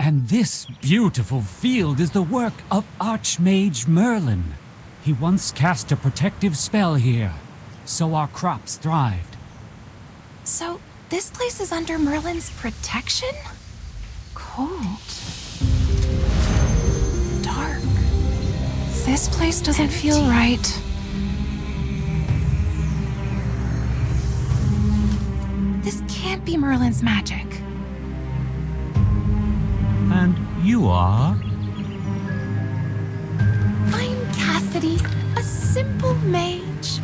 And this beautiful field is the work of Archmage Merlin. He once cast a protective spell here, so our crops thrived. So, this place is under Merlin's protection? Cold. Dark. This place doesn't feel right. This can't be Merlin's magic. And you are? I'm Cassidy, a simple mage.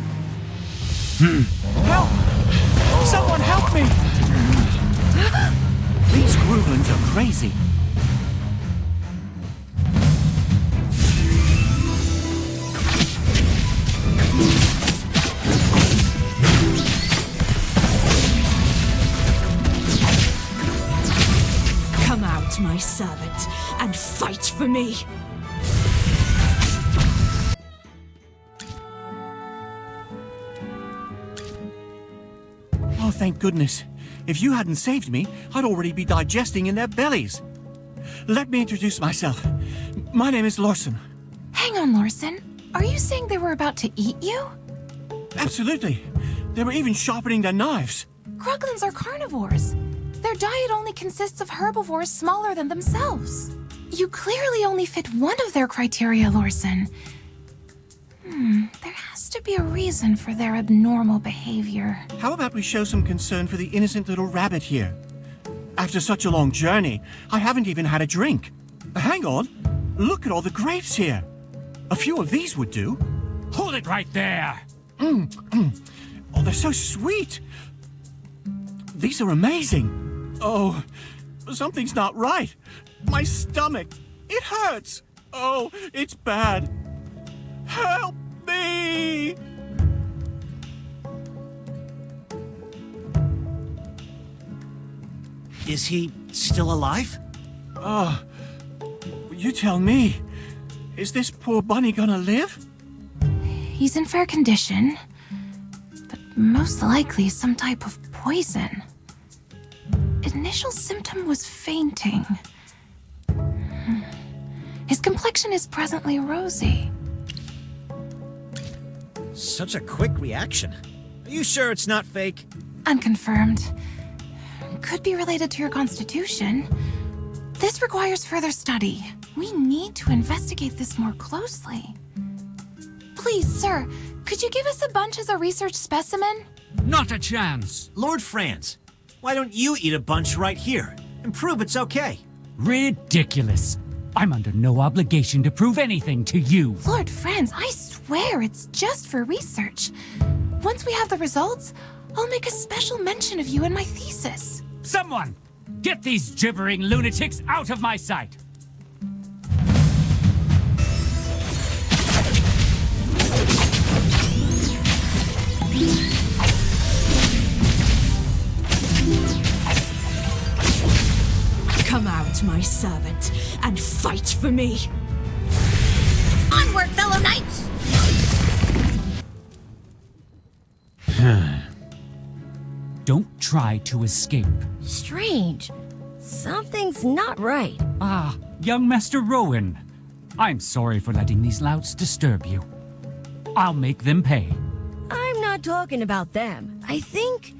Help! Someone help me! These Groovelings are crazy. Come out, my servant, and fight for me! Oh, thank goodness. If you hadn't saved me, I'd already be digesting in their bellies. Let me introduce myself. My name is Lorson. Hang on, Lorson. Are you saying they were about to eat you? Absolutely. They were even sharpening their knives. Groglins are carnivores. Their diet only consists of herbivores smaller than themselves. You clearly only fit one of their criteria, Lorson. There has to be a reason for their abnormal behavior. How about we show some concern for the innocent little rabbit here? After such a long journey, I haven't even had a drink. Hang on. Look at all the grapes here. A few of these would do. Hold it right there! Oh, they're so sweet. These are amazing. Oh, something's not right. My stomach, it hurts. Oh, it's bad. Help me! Is he still alive? You tell me. Is this poor bunny gonna live? He's in fair condition, but most likely some type of poison. Initial symptom was fainting. His complexion is presently rosy. Such a quick reaction. Are you sure it's not fake? Unconfirmed. Could be related to your constitution. This requires further study. We need to investigate this more closely. Please, sir, could you give us a bunch as a research specimen? Not a chance! Lord Franz, why don't you eat a bunch right here and prove it's okay? Ridiculous! I'm under no obligation to prove anything to you. Lord Franz, I swear it's just for research. Once we have the results, I'll make a special mention of you in my thesis. Someone! Get these gibbering lunatics out of my sight! Come out, my servant, and fight for me! Onward, fellow knights! Don't try to escape. Strange. Something's not right. Ah, young Master Rowan. I'm sorry for letting these louts disturb you. I'll make them pay. I'm not talking about them. I think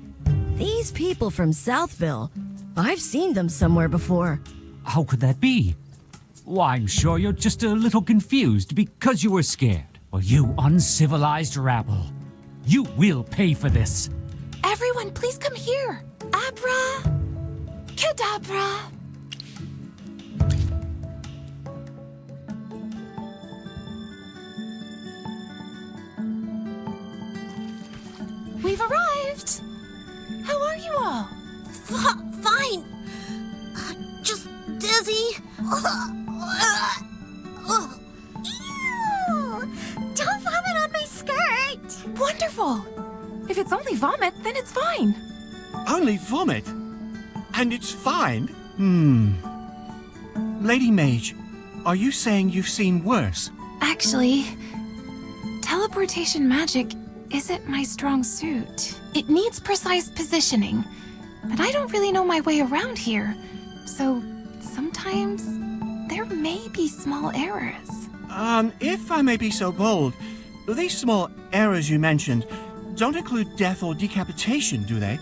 these people from Southville, I've seen them somewhere before. How could that be? Why, I'm sure you're just a little confused because you were scared. Well, you uncivilized rabble. You will pay for this. Everyone, please come here. Abra! Cadabra! We've arrived! How are you all? Fine. Just dizzy. Ew! Don't vomit on my skirt! Wonderful! If it's only vomit, then it's fine. Only vomit? And it's fine? Lady Mage, are you saying you've seen worse? Actually, teleportation magic isn't my strong suit. It needs precise positioning, but I don't really know my way around here. So, sometimes there may be small errors. If I may be so bold, these small errors you mentioned don't include death or decapitation, do they?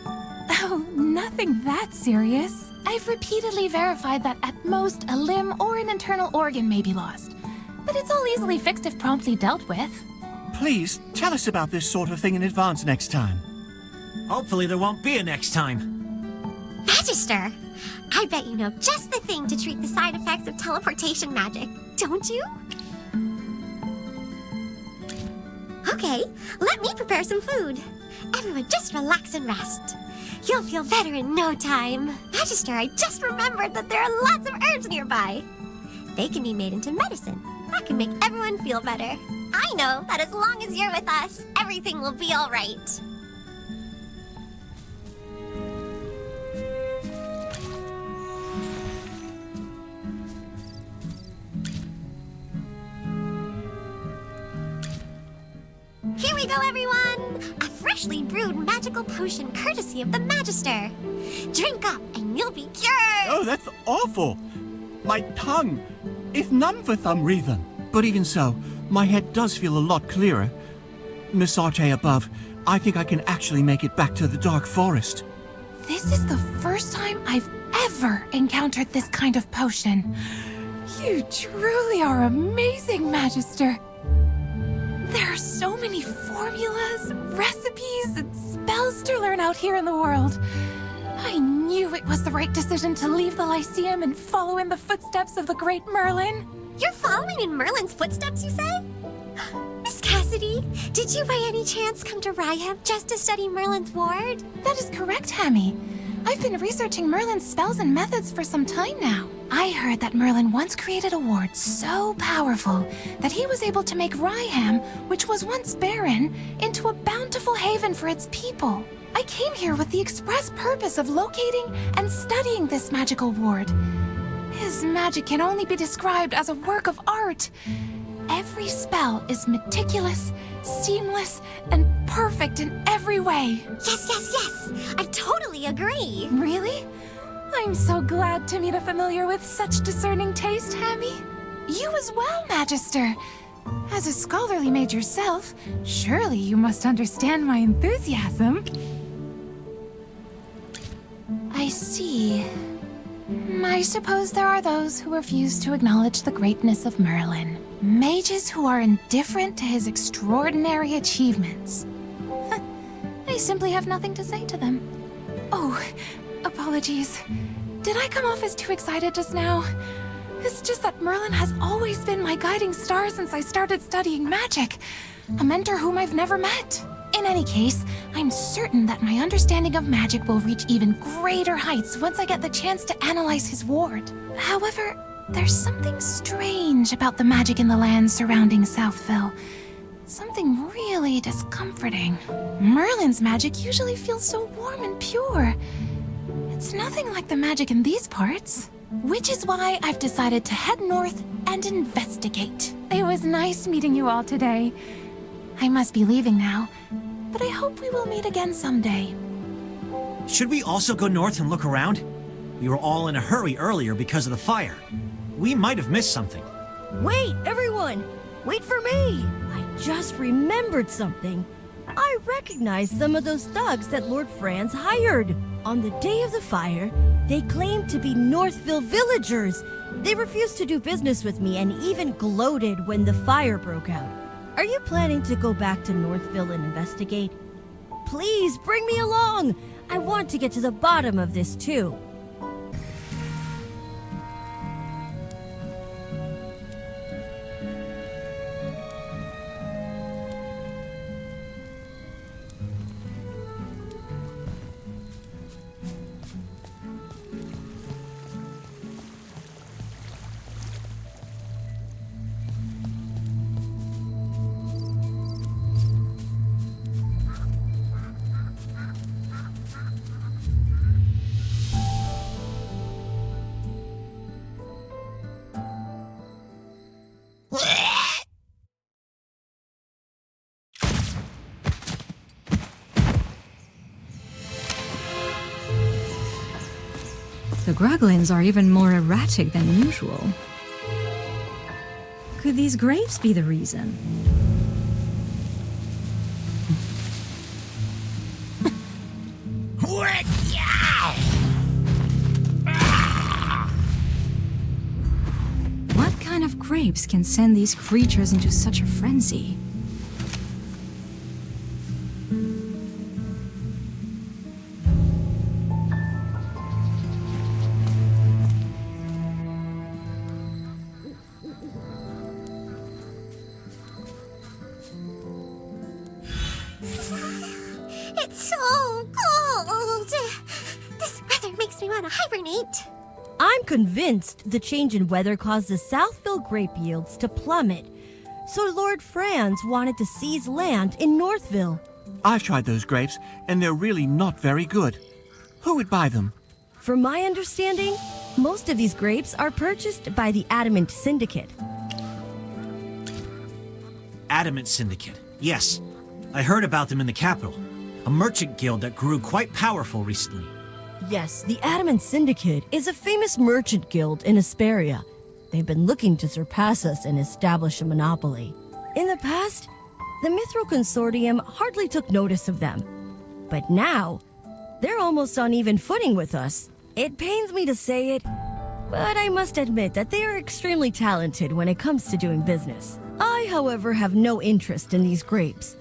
Oh, nothing that serious. I've repeatedly verified that at most a limb or an internal organ may be lost. But it's all easily fixed if promptly dealt with. Please, tell us about this sort of thing in advance next time. Hopefully there won't be a next time. Magister, I bet you know just the thing to treat the side effects of teleportation magic, don't you? Okay, let me prepare some food. Everyone just relax and rest. You'll feel better in no time. Magister, I just remembered that there are lots of herbs nearby. They can be made into medicine. That can make everyone feel better. I know that as long as you're with us, everything will be all right. Here we go, everyone! A freshly brewed magical potion courtesy of the Magister. Drink up and you'll be cured! Oh, that's awful! My tongue! If none for thumb rhythm. But even so, my head does feel a lot clearer. Miss Arte above, I think I can actually make it back to the Dark Forest. This is the first time I've ever encountered this kind of potion. You truly are amazing, Magister. There are so many formulas, recipes, and spells to learn out here in the world. I knew it was the right decision to leave the Lyceum and follow in the footsteps of the great Merlin. You're following in Merlin's footsteps, you say? Miss Cassidy, did you by any chance come to Ryham just to study Merlin's ward? That is correct, Hammy. I've been researching Merlin's spells and methods for some time now. I heard that Merlin once created a ward so powerful that he was able to make Ryham, which was once barren, into a bountiful haven for its people. I came here with the express purpose of locating and studying this magical ward. His magic can only be described as a work of art. Every spell is meticulous, seamless, and perfect in every way. Yes. I totally agree. Really? I'm so glad to meet a familiar with such discerning taste, Hammy. You as well, Magister. As a scholarly mage yourself, surely you must understand my enthusiasm. I see. I suppose there are those who refuse to acknowledge the greatness of Merlin. Mages who are indifferent to his extraordinary achievements. I simply have nothing to say to them. Oh, apologies. Did I come off as too excited just now? It's just that Merlin has always been my guiding star since I started studying magic. A mentor whom I've never met. In any case, I'm certain that my understanding of magic will reach even greater heights once I get the chance to analyze his ward. However, there's something strange about the magic in the lands surrounding Southville. Something really discomforting. Merlin's magic usually feels so warm and pure. It's nothing like the magic in these parts. Which is why I've decided to head north and investigate. It was nice meeting you all today. I must be leaving now, but I hope we will meet again someday. Should we also go north and look around? We were all in a hurry earlier because of the fire. We might have missed something. Wait, everyone! Wait for me! I just remembered something. I recognize some of those thugs that Lord Franz hired. On the day of the fire, they claimed to be Northville villagers. They refused to do business with me and even gloated when the fire broke out. Are you planning to go back to Northville and investigate? Please bring me along! I want to get to the bottom of this too. The Gruglins are even more erratic than usual. Could these grapes be the reason? What kind of grapes can send these creatures into such a frenzy? It's so cold. This weather makes me want to hibernate. I'm convinced the change in weather caused the Southville grape yields to plummet. So Lord Franz wanted to seize land in Northville. I've tried those grapes, and they're really not very good. Who would buy them? From my understanding, most of these grapes are purchased by the Adamant Syndicate. Adamant Syndicate. Yes. I heard about them in the capital. A merchant guild that grew quite powerful recently. Yes, the Adamant Syndicate is a famous merchant guild in Asperia. They've been looking to surpass us and establish a monopoly. In the past, the Mithril Consortium hardly took notice of them. But now, they're almost on even footing with us. It pains me to say it, but I must admit that they are extremely talented when it comes to doing business. I, however, have no interest in these grapes,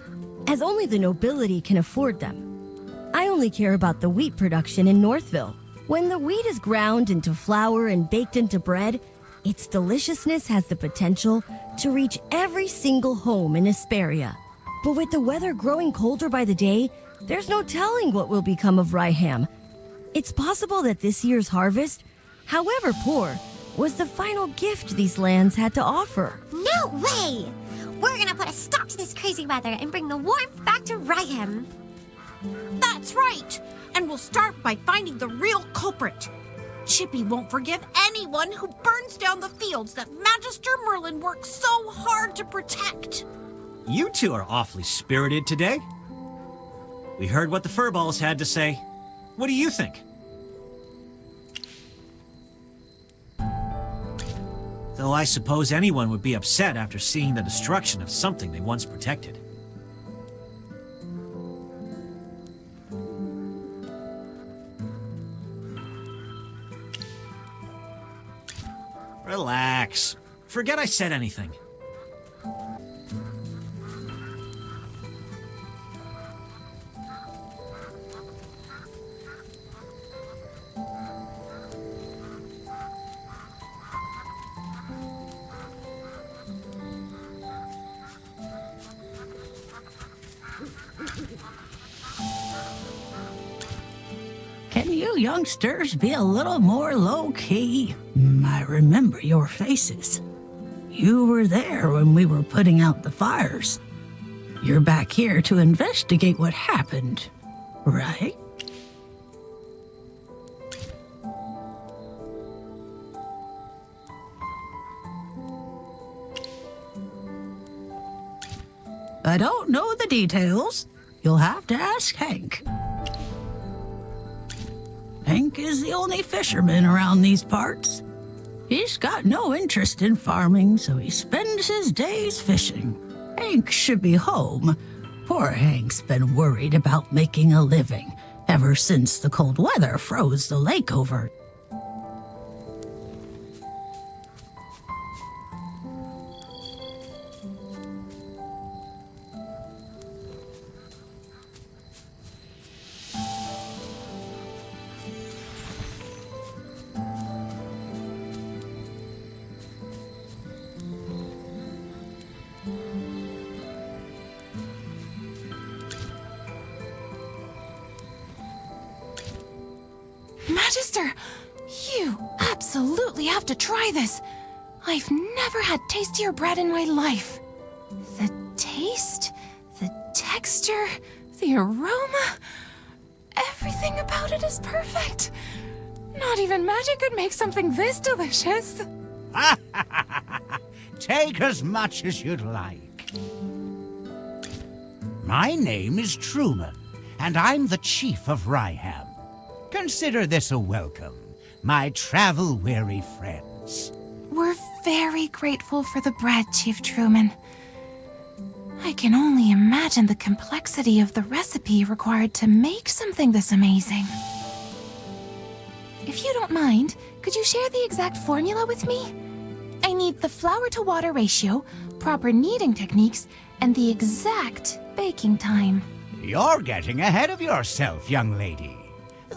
as only the nobility can afford them. I only care about the wheat production in Northville. When the wheat is ground into flour and baked into bread, its deliciousness has the potential to reach every single home in Asperia. But with the weather growing colder by the day, there's no telling what will become of Ryham. It's possible that this year's harvest, however poor, was the final gift these lands had to offer. No way! We're gonna put a stop to this crazy weather and bring the warmth back to Ryham. That's right! And we'll start by finding the real culprit. Chippy won't forgive anyone who burns down the fields that Magister Merlin worked so hard to protect. You two are awfully spirited today. We heard what the furballs had to say. What do you think? Though I suppose anyone would be upset after seeing the destruction of something they once protected. Relax. Forget I said anything. Can you youngsters be a little more low-key? I remember your faces. You were there when we were putting out the fires. You're back here to investigate what happened, right? I don't know the details. You'll have to ask Hank. Hank is the only fisherman around these parts. He's got no interest in farming, so he spends his days fishing. Hank should be home. Poor Hank's been worried about making a living ever since the cold weather froze the lake over. Magister, you absolutely have to try this. I've never had tastier bread in my life. The taste, the texture, the aroma, everything about it is perfect. Not even magic could make something this delicious. Take as much as you'd like. My name is Truman, and I'm the chief of Ryham. Consider this a welcome. my travel-weary friends. We're very grateful for the bread, Chief Truman. I can only imagine the complexity of the recipe required to make something this amazing. If you don't mind, could you share the exact formula with me? I need the flour-to-water ratio, proper kneading techniques, and the exact baking time. You're getting ahead of yourself, young lady.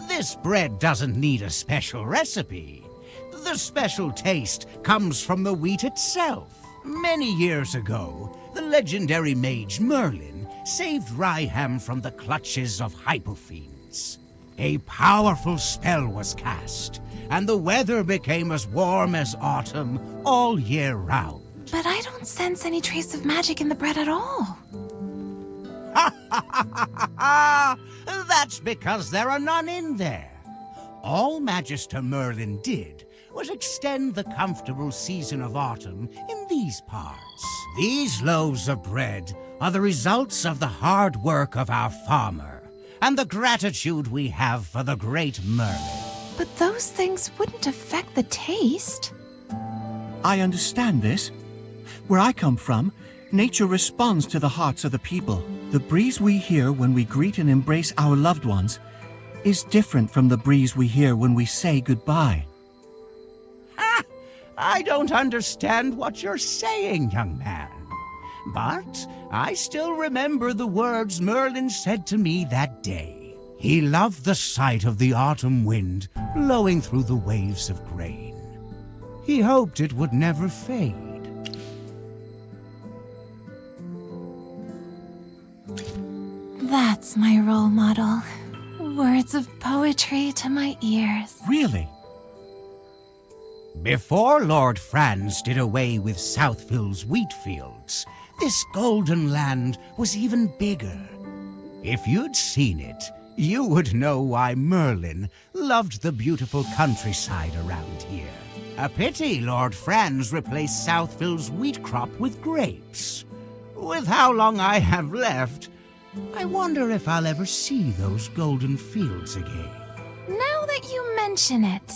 This bread doesn't need a special recipe. The special taste comes from the wheat itself. Many years ago, the legendary mage Merlin saved Ryham from the clutches of hypofiends. A powerful spell was cast, and the weather became as warm as autumn all year round. But I don't sense any trace of magic in the bread at all. That's because there are none in there. All Magister Merlin did was extend the comfortable season of autumn in these parts. These loaves of bread are the results of the hard work of our farmer and the gratitude we have for the great Merlin. But those things wouldn't affect the taste. I understand this. Where I come from, nature responds to the hearts of the people. The breeze we hear when we greet and embrace our loved ones is different from the breeze we hear when we say goodbye. I don't understand what you're saying, young man. But I still remember the words Merlin said to me that day. He loved the sight of the autumn wind blowing through the waves of grain. He hoped it would never fade. That's my role model. Words of poetry to my ears. Really? Before Lord Franz did away with Southville's wheat fields, this golden land was even bigger. If you'd seen it, you would know why Merlin loved the beautiful countryside around here. A pity Lord Franz replaced Southville's wheat crop with grapes. With how long I have left, I wonder if I'll ever see those golden fields again. Now that you mention it.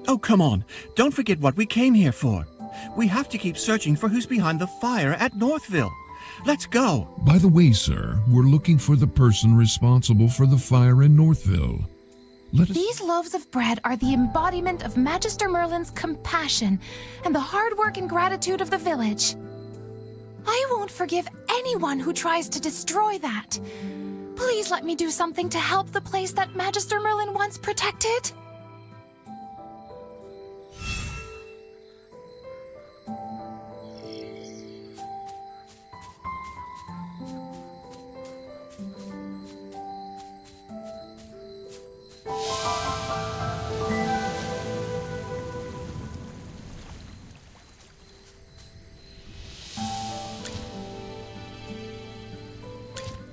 Oh, come on. Don't forget what we came here for. We have to keep searching for who's behind the fire at Northville. Let's go. By the way, sir, we're looking for the person responsible for the fire in Northville. These loaves of bread are the embodiment of Magister Merlin's compassion and the hard work and gratitude of the village. I won't forgive anyone who tries to destroy that. Please let me do something to help the place that Magister Merlin once protected.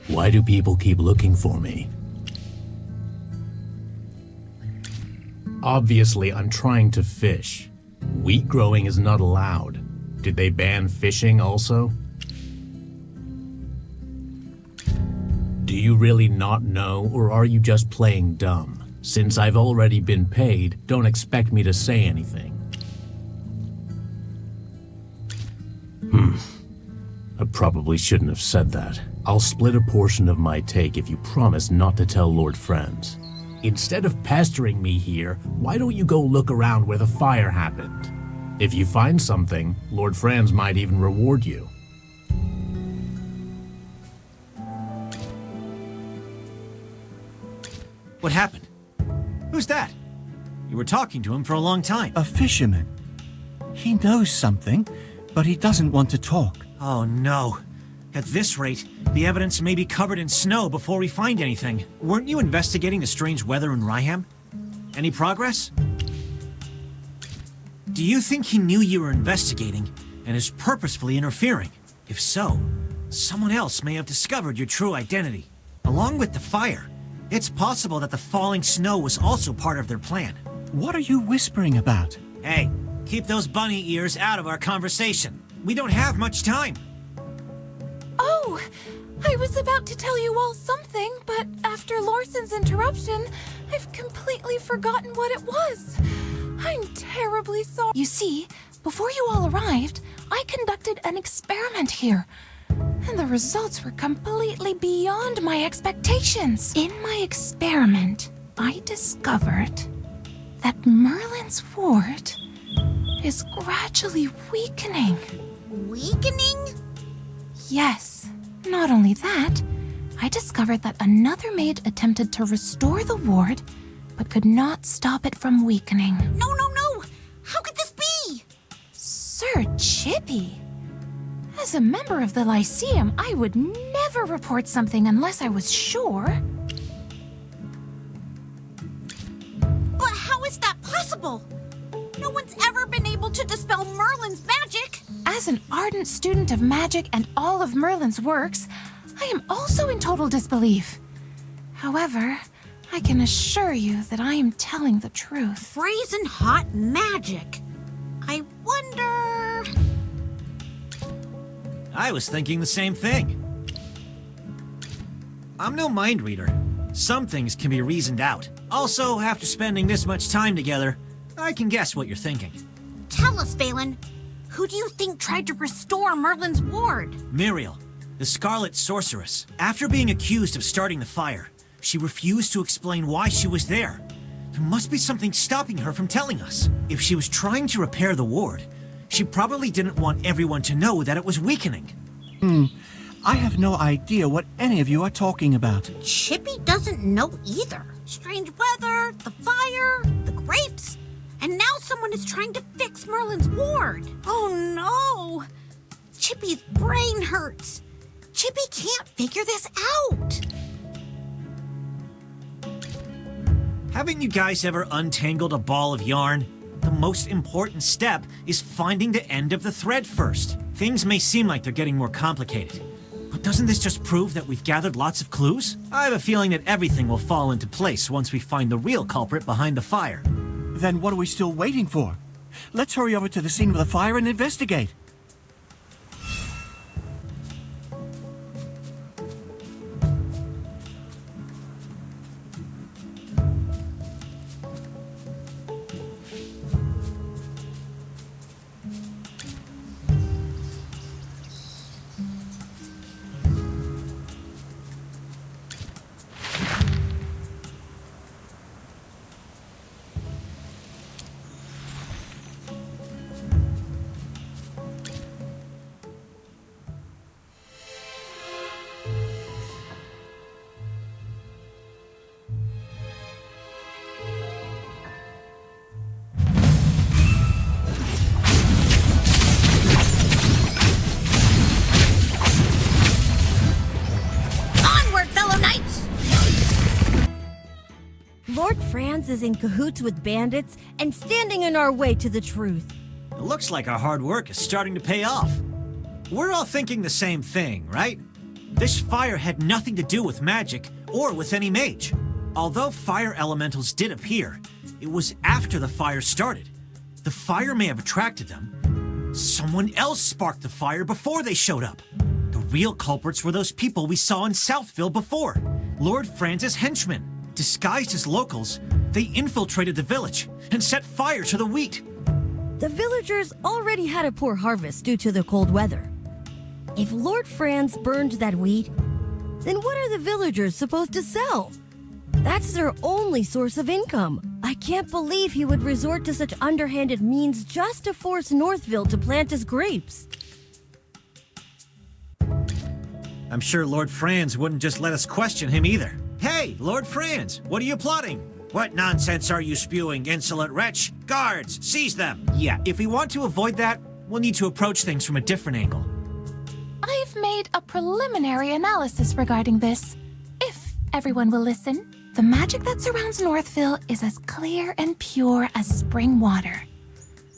Why do people keep looking for me? Obviously, I'm trying to fish. Wheat growing is not allowed. Did they ban fishing also? Do you really not know, or are you just playing dumb? Since I've already been paid, don't expect me to say anything. I probably shouldn't have said that. I'll split a portion of my take if you promise not to tell Lord Franz. Instead of pestering me here, why don't you go look around where the fire happened? If you find something, Lord Franz might even reward you. What happened? Who's that? You were talking to him for a long time. A fisherman. He knows something, but he doesn't want to talk. Oh no. At this rate, the evidence may be covered in snow before we find anything. Weren't you investigating the strange weather in Ryham? Any progress? Do you think he knew you were investigating and is purposefully interfering? If so, someone else may have discovered your true identity. Along with the fire, it's possible that the falling snow was also part of their plan. What are you whispering about? Hey, keep those bunny ears out of our conversation. We don't have much time. Oh, no! I was about to tell you all something, but after Lawson's interruption, I've completely forgotten what it was. I'm terribly sorry. You see, before you all arrived, I conducted an experiment here. And the results were completely beyond my expectations. In my experiment, I discovered that Merlin's ward is gradually weakening. Weakening? Yes. Not only that, I discovered that another maid attempted to restore the ward, but could not stop it from weakening. No, no, no! How could this be? Sir Chippy, as a member of the Lyceum, I would never report something unless I was sure. But how is that possible? No one's ever been able to dispel Merlin's magic. As an ardent student of magic and all of Merlin's works, I am also in total disbelief. However, I can assure you that I am telling the truth. Brazen hot magic. I wonder... I was thinking the same thing. I'm no mind reader. Some things can be reasoned out. Also, after spending this much time together, I can guess what you're thinking. Tell us, Balin. Who do you think tried to restore Merlin's ward? Muriel, the Scarlet Sorceress. After being accused of starting the fire, she refused to explain why she was there. There must be something stopping her from telling us. If she was trying to repair the ward, she probably didn't want everyone to know that it was weakening. I have no idea what any of you are talking about. Chippy doesn't know either. Strange weather, the fire, the grapes, and now someone is trying to fix Merlin's ward. Oh no! Chippy's brain hurts. Chippy can't figure this out. Haven't you guys ever untangled a ball of yarn? The most important step is finding the end of the thread first. Things may seem like they're getting more complicated, but doesn't this just prove that we've gathered lots of clues? I have a feeling that everything will fall into place once we find the real culprit behind the fire. Then what are we still waiting for? Let's hurry over to the scene of the fire and investigate. Lord Franz is in cahoots with bandits and standing in our way to the truth. It looks like our hard work is starting to pay off. We're all thinking the same thing, right? This fire had nothing to do with magic or with any mage. Although fire elementals did appear, it was after the fire started. The fire may have attracted them. Someone else sparked the fire before they showed up. The real culprits were those people we saw in Southville before. Lord Franz's henchmen. Disguised as locals, they infiltrated the village and set fire to the wheat. The villagers already had a poor harvest due to the cold weather. If Lord Franz burned that wheat, then what are the villagers supposed to sell? That's their only source of income. I can't believe he would resort to such underhanded means just to force Northville to plant his grapes. I'm sure Lord Franz wouldn't just let us question him either. Hey, Lord Franz, what are you plotting? What nonsense are you spewing, insolent wretch? Guards, seize them! Yeah, if we want to avoid that, we'll need to approach things from a different angle. I've made a preliminary analysis regarding this. If everyone will listen, the magic that surrounds Northville is as clear and pure as spring water,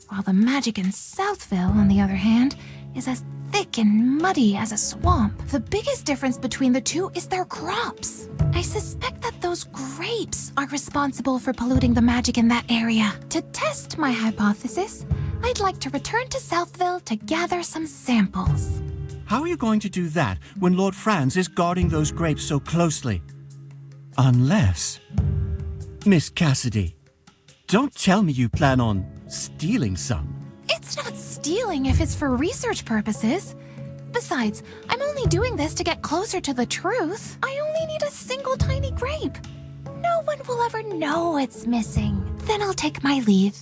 while the magic in Southville, on the other hand, is as thick and muddy as a swamp. The biggest difference between the two is their crops. I suspect that those grapes are responsible for polluting the magic in that area. To test my hypothesis, I'd like to return to Southville to gather some samples. How are you going to do that when Lord Franz is guarding those grapes so closely? Unless... Miss Cassidy, don't tell me you plan on stealing some. It's not stealing if it's for research purposes. Besides, I'm only doing this to get closer to the truth. I only need a single tiny grape. No one will ever know it's missing. Then I'll take my leave.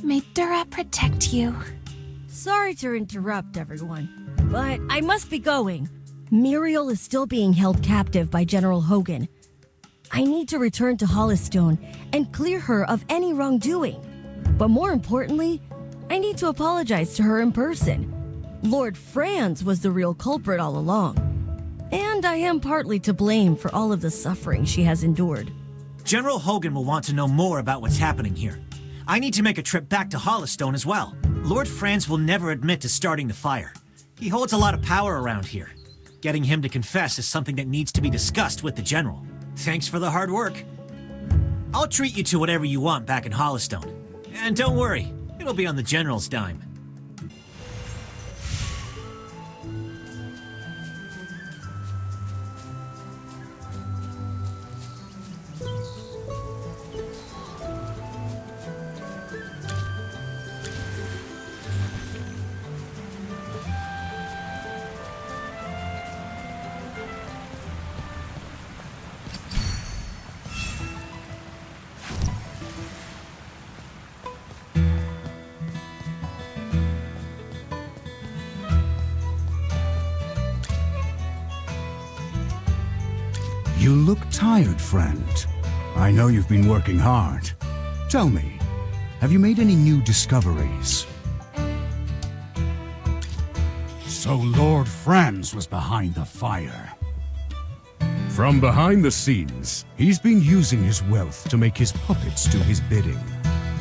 May Dura protect you. Sorry to interrupt, everyone, but I must be going. Muriel is still being held captive by General Hogan. I need to return to Hollystone and clear her of any wrongdoing. But more importantly, I need to apologize to her in person. Lord Franz was the real culprit all along. And I am partly to blame for all of the suffering she has endured. General Hogan will want to know more about what's happening here. I need to make a trip back to Hollystone as well. Lord Franz will never admit to starting the fire. He holds a lot of power around here. Getting him to confess is something that needs to be discussed with the General. Thanks for the hard work. I'll treat you to whatever you want back in Hollystone. And don't worry, it'll be on the General's dime. You look tired, friend. I know you've been working hard. Tell me, have you made any new discoveries? So Lord Franz was behind the fire. From behind the scenes, he's been using his wealth to make his puppets do his bidding.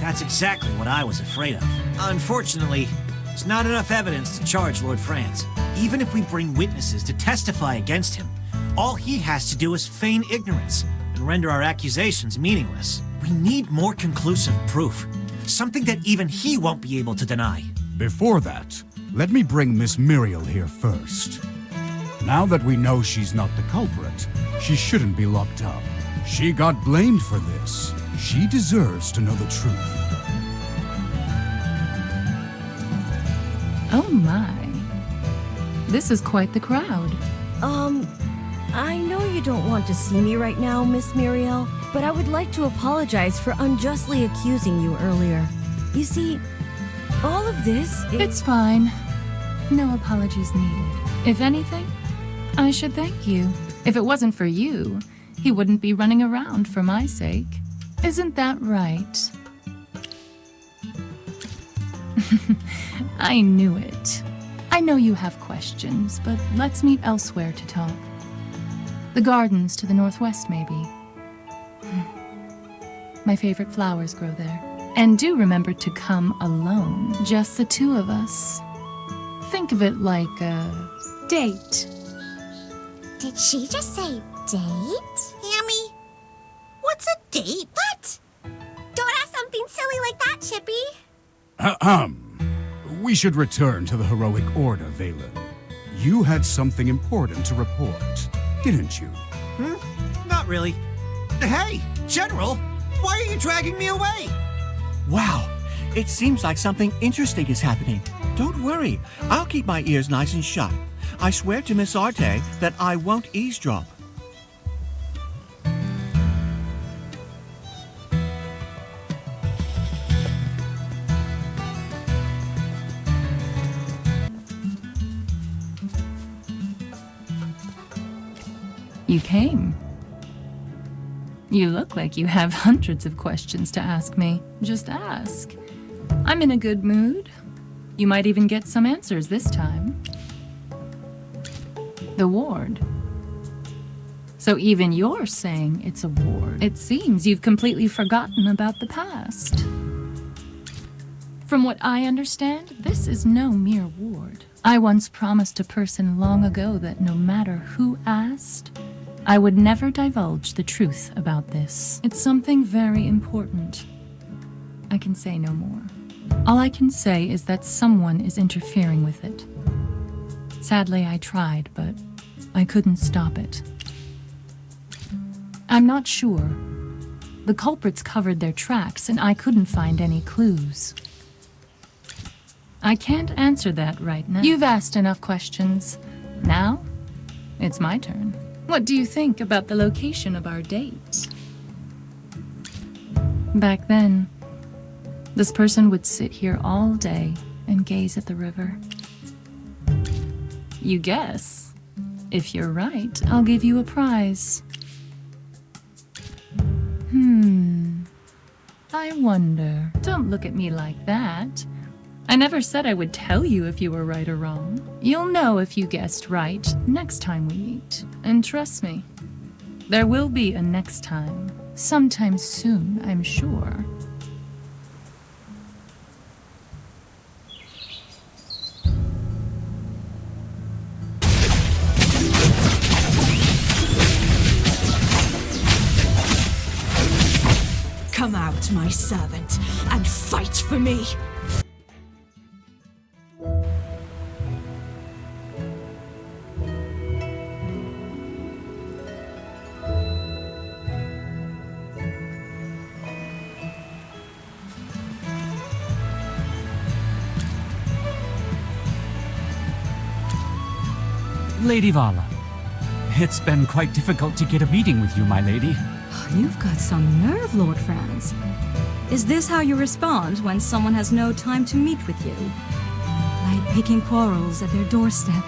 That's exactly what I was afraid of. Unfortunately, there's not enough evidence to charge Lord Franz. Even if we bring witnesses to testify against him, all he has to do is feign ignorance and render our accusations meaningless. We need more conclusive proof, something that even he won't be able to deny. Before that, let me bring Miss Muriel here first. Now that we know she's not the culprit, she shouldn't be locked up. She got blamed for this. She deserves to know the truth. Oh my. This is quite the crowd. I know you don't want to see me right now, Miss Muriel, but I would like to apologize for unjustly accusing you earlier. You see, all of this is... It's fine. No apologies needed. If anything, I should thank you. If it wasn't for you, he wouldn't be running around for my sake. Isn't that right? I knew it. I know you have questions, but let's meet elsewhere to talk. The gardens to the northwest, maybe. My favorite flowers grow there. And do remember to come alone. Just the two of us. Think of it like a date. Did she just say date? Hammy, what's a date? What? Don't ask something silly like that, Chippy. We should return to the heroic order, Valen. You had something important to report, didn't you? Not really. Hey, General, why are you dragging me away? Wow, it seems like something interesting is happening. Don't worry, I'll keep my ears nice and shut. I swear to Miss Arte that I won't eavesdrop. You came. You look like you have hundreds of questions to ask me. Just ask. I'm in a good mood. You might even get some answers this time. The ward. So even you're saying it's a ward. It seems you've completely forgotten about the past. From what I understand, this is no mere ward. I once promised a person long ago that no matter who asked, I would never divulge the truth about this. It's something very important. I can say no more. All I can say is that someone is interfering with it. Sadly, I tried, but I couldn't stop it. I'm not sure. The culprits covered their tracks, and I couldn't find any clues. I can't answer that right now. You've asked enough questions. Now, it's my turn. What do you think about the location of our date? Back then, this person would sit here all day and gaze at the river. You guess. If you're right, I'll give you a prize. I wonder. Don't look at me like that. I never said I would tell you if you were right or wrong. You'll know if you guessed right next time we meet. And trust me, there will be a next time. Sometime soon, I'm sure. Come out, my servant, and fight for me! Lady Vala, it's been quite difficult to get a meeting with you, my lady. You've got some nerve, Lord Franz. Is this how you respond when someone has no time to meet with you? Like picking quarrels at their doorstep?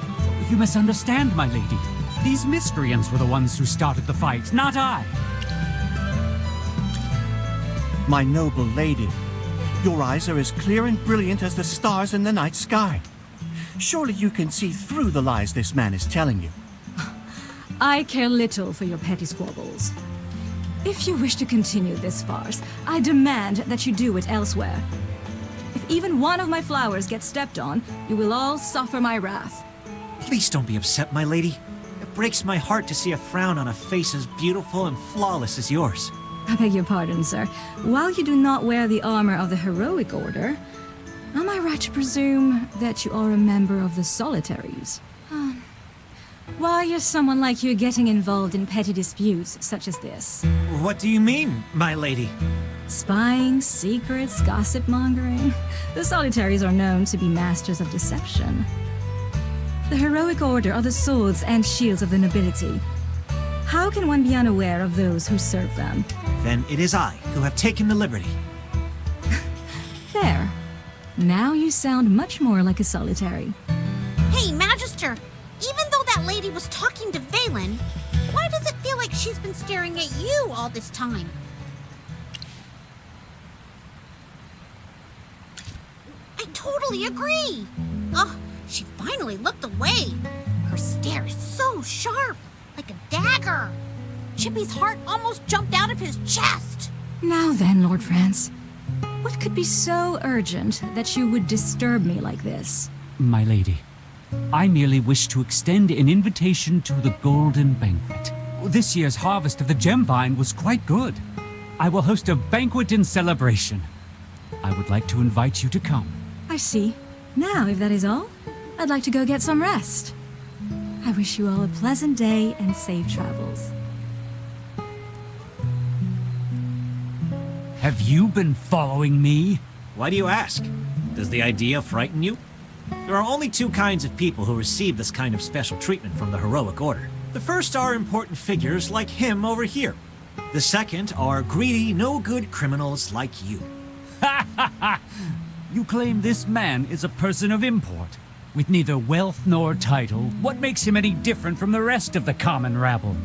You misunderstand, my lady. These miscreants were the ones who started the fight, not I. My noble lady, your eyes are as clear and brilliant as the stars in the night sky. Surely you can see through the lies this man is telling you. I care little for your petty squabbles. If you wish to continue this farce, I demand that you do it elsewhere. If even one of my flowers gets stepped on, you will all suffer my wrath. Please don't be upset, my lady. It breaks my heart to see a frown on a face as beautiful and flawless as yours. I beg your pardon, sir. While you do not wear the armor of the heroic order, am I right to presume that you are a member of the Solitaries? Why is someone like you getting involved in petty disputes such as this? What do you mean, my lady? Spying, secrets, gossip-mongering. The Solitaries are known to be masters of deception. The heroic order are the swords and shields of the nobility. How can one be unaware of those who serve them? Then it is I who have taken the liberty. There. Now you sound much more like a Solitary. Hey, Magister! Even though that lady was talking to Valen, why does it feel like she's been staring at you all this time? I totally agree! Oh, she finally looked away. Her stare is so sharp, like a dagger. Chippy's heart almost jumped out of his chest. Now then, Lord Franz. What could be so urgent that you would disturb me like this? My lady, I merely wish to extend an invitation to the Golden Banquet. This year's harvest of the gem vine was quite good. I will host a banquet in celebration. I would like to invite you to come. I see. Now, if that is all, I'd like to go get some rest. I wish you all a pleasant day and safe travels. Have you been following me? Why do you ask? Does the idea frighten you? There are only two kinds of people who receive this kind of special treatment from the heroic order. The first are important figures like him over here. The second are greedy, no-good criminals like you. Ha ha ha! You claim this man is a person of import, with neither wealth nor title. What makes him any different from the rest of the common rabble?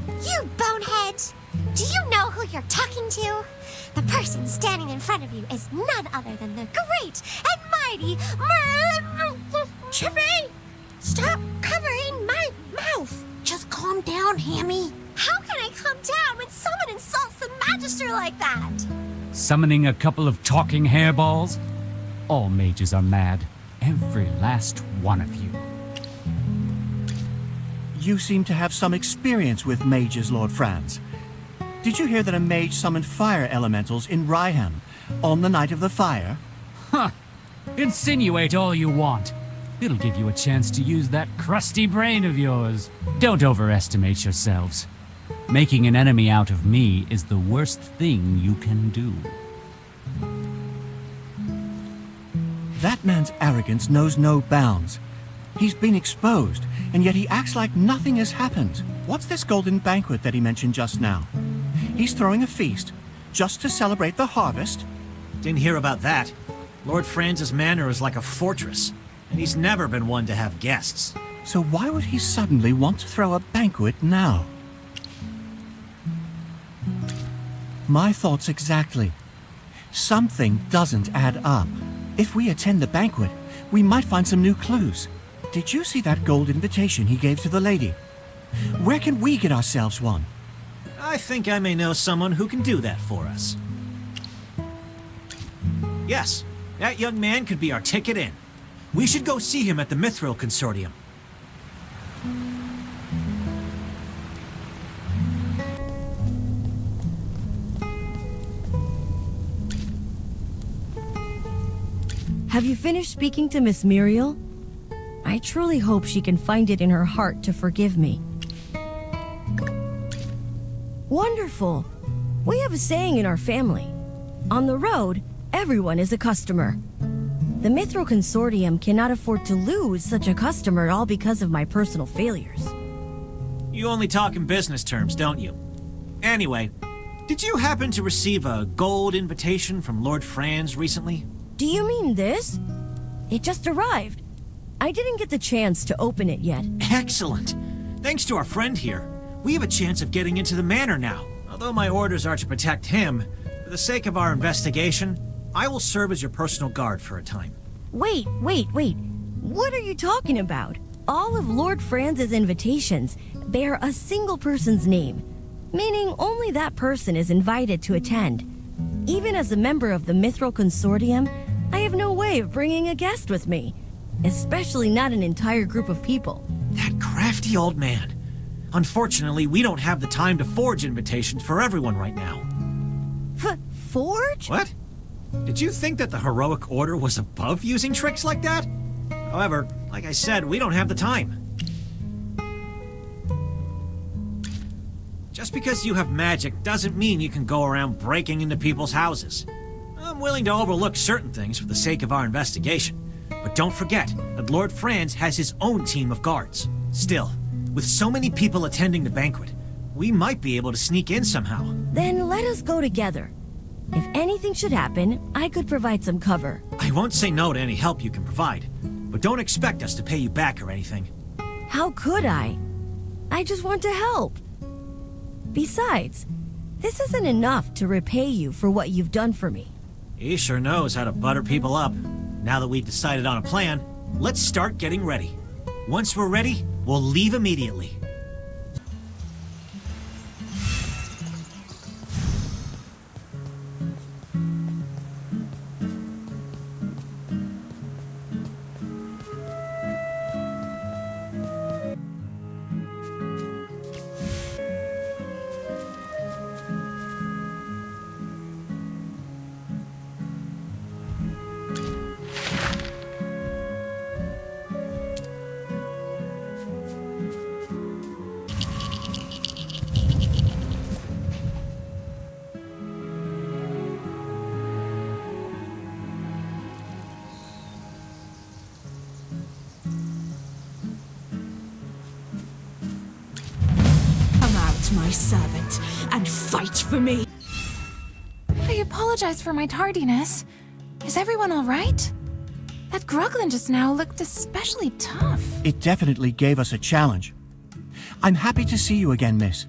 You bonehead! Do you know who you're talking to? The person standing in front of you is none other than the great and mighty Merlin... Chippy! Stop covering my mouth! Just calm down, Hammy. How can I calm down when someone insults the Magister like that? Summoning a couple of talking hairballs? All mages are mad. Every last one of you. You seem to have some experience with mages, Lord Franz. Did you hear that a mage summoned fire elementals in Rhyham on the night of the fire? Huh. Insinuate all you want. It'll give you a chance to use that crusty brain of yours. Don't overestimate yourselves. Making an enemy out of me is the worst thing you can do. That man's arrogance knows no bounds. He's been exposed, and yet he acts like nothing has happened. What's this golden banquet that he mentioned just now? He's throwing a feast, just to celebrate the harvest? Didn't hear about that. Lord Franz's manor is like a fortress, and he's never been one to have guests. So why would he suddenly want to throw a banquet now? My thoughts exactly. Something doesn't add up. If we attend the banquet, we might find some new clues. Did you see that gold invitation he gave to the lady? Where can we get ourselves one? I think I may know someone who can do that for us. Yes, that young man could be our ticket in. We should go see him at the Mithril Consortium. Have you finished speaking to Miss Muriel? I truly hope she can find it in her heart to forgive me. Wonderful! We have a saying in our family. On the road, everyone is a customer. The Mithril Consortium cannot afford to lose such a customer all because of my personal failures. You only talk in business terms, don't you? Anyway, did you happen to receive a gold invitation from Lord Franz recently? Do you mean this? It just arrived. I didn't get the chance to open it yet. Excellent! Thanks to our friend here, we have a chance of getting into the manor now. Although my orders are to protect him, for the sake of our investigation, I will serve as your personal guard for a time. Wait. What are you talking about? All of Lord Franz's invitations bear a single person's name, meaning only that person is invited to attend. Even as a member of the Mithril Consortium, I have no way of bringing a guest with me, especially not an entire group of people. That crafty old man. Unfortunately, we don't have the time to forge invitations for everyone right now. Forge? What? Did you think that the Heroic Order was above using tricks like that? However, like I said, we don't have the time. Just because you have magic doesn't mean you can go around breaking into people's houses. I'm willing to overlook certain things for the sake of our investigation. But don't forget that Lord Franz has his own team of guards. Still, with so many people attending the banquet, we might be able to sneak in somehow. Then let us go together. If anything should happen, I could provide some cover. I won't say no to any help you can provide, but don't expect us to pay you back or anything. How could I? I just want to help. Besides, this isn't enough to repay you for what you've done for me. He sure knows how to butter people up. Now that we've decided on a plan, let's start getting ready. Once we're ready, we'll leave immediately. My servant, and fight for me. I apologize for my tardiness. Is everyone all right? That Gruglin just now looked especially tough. It definitely gave us a challenge. I'm happy to see you again, miss.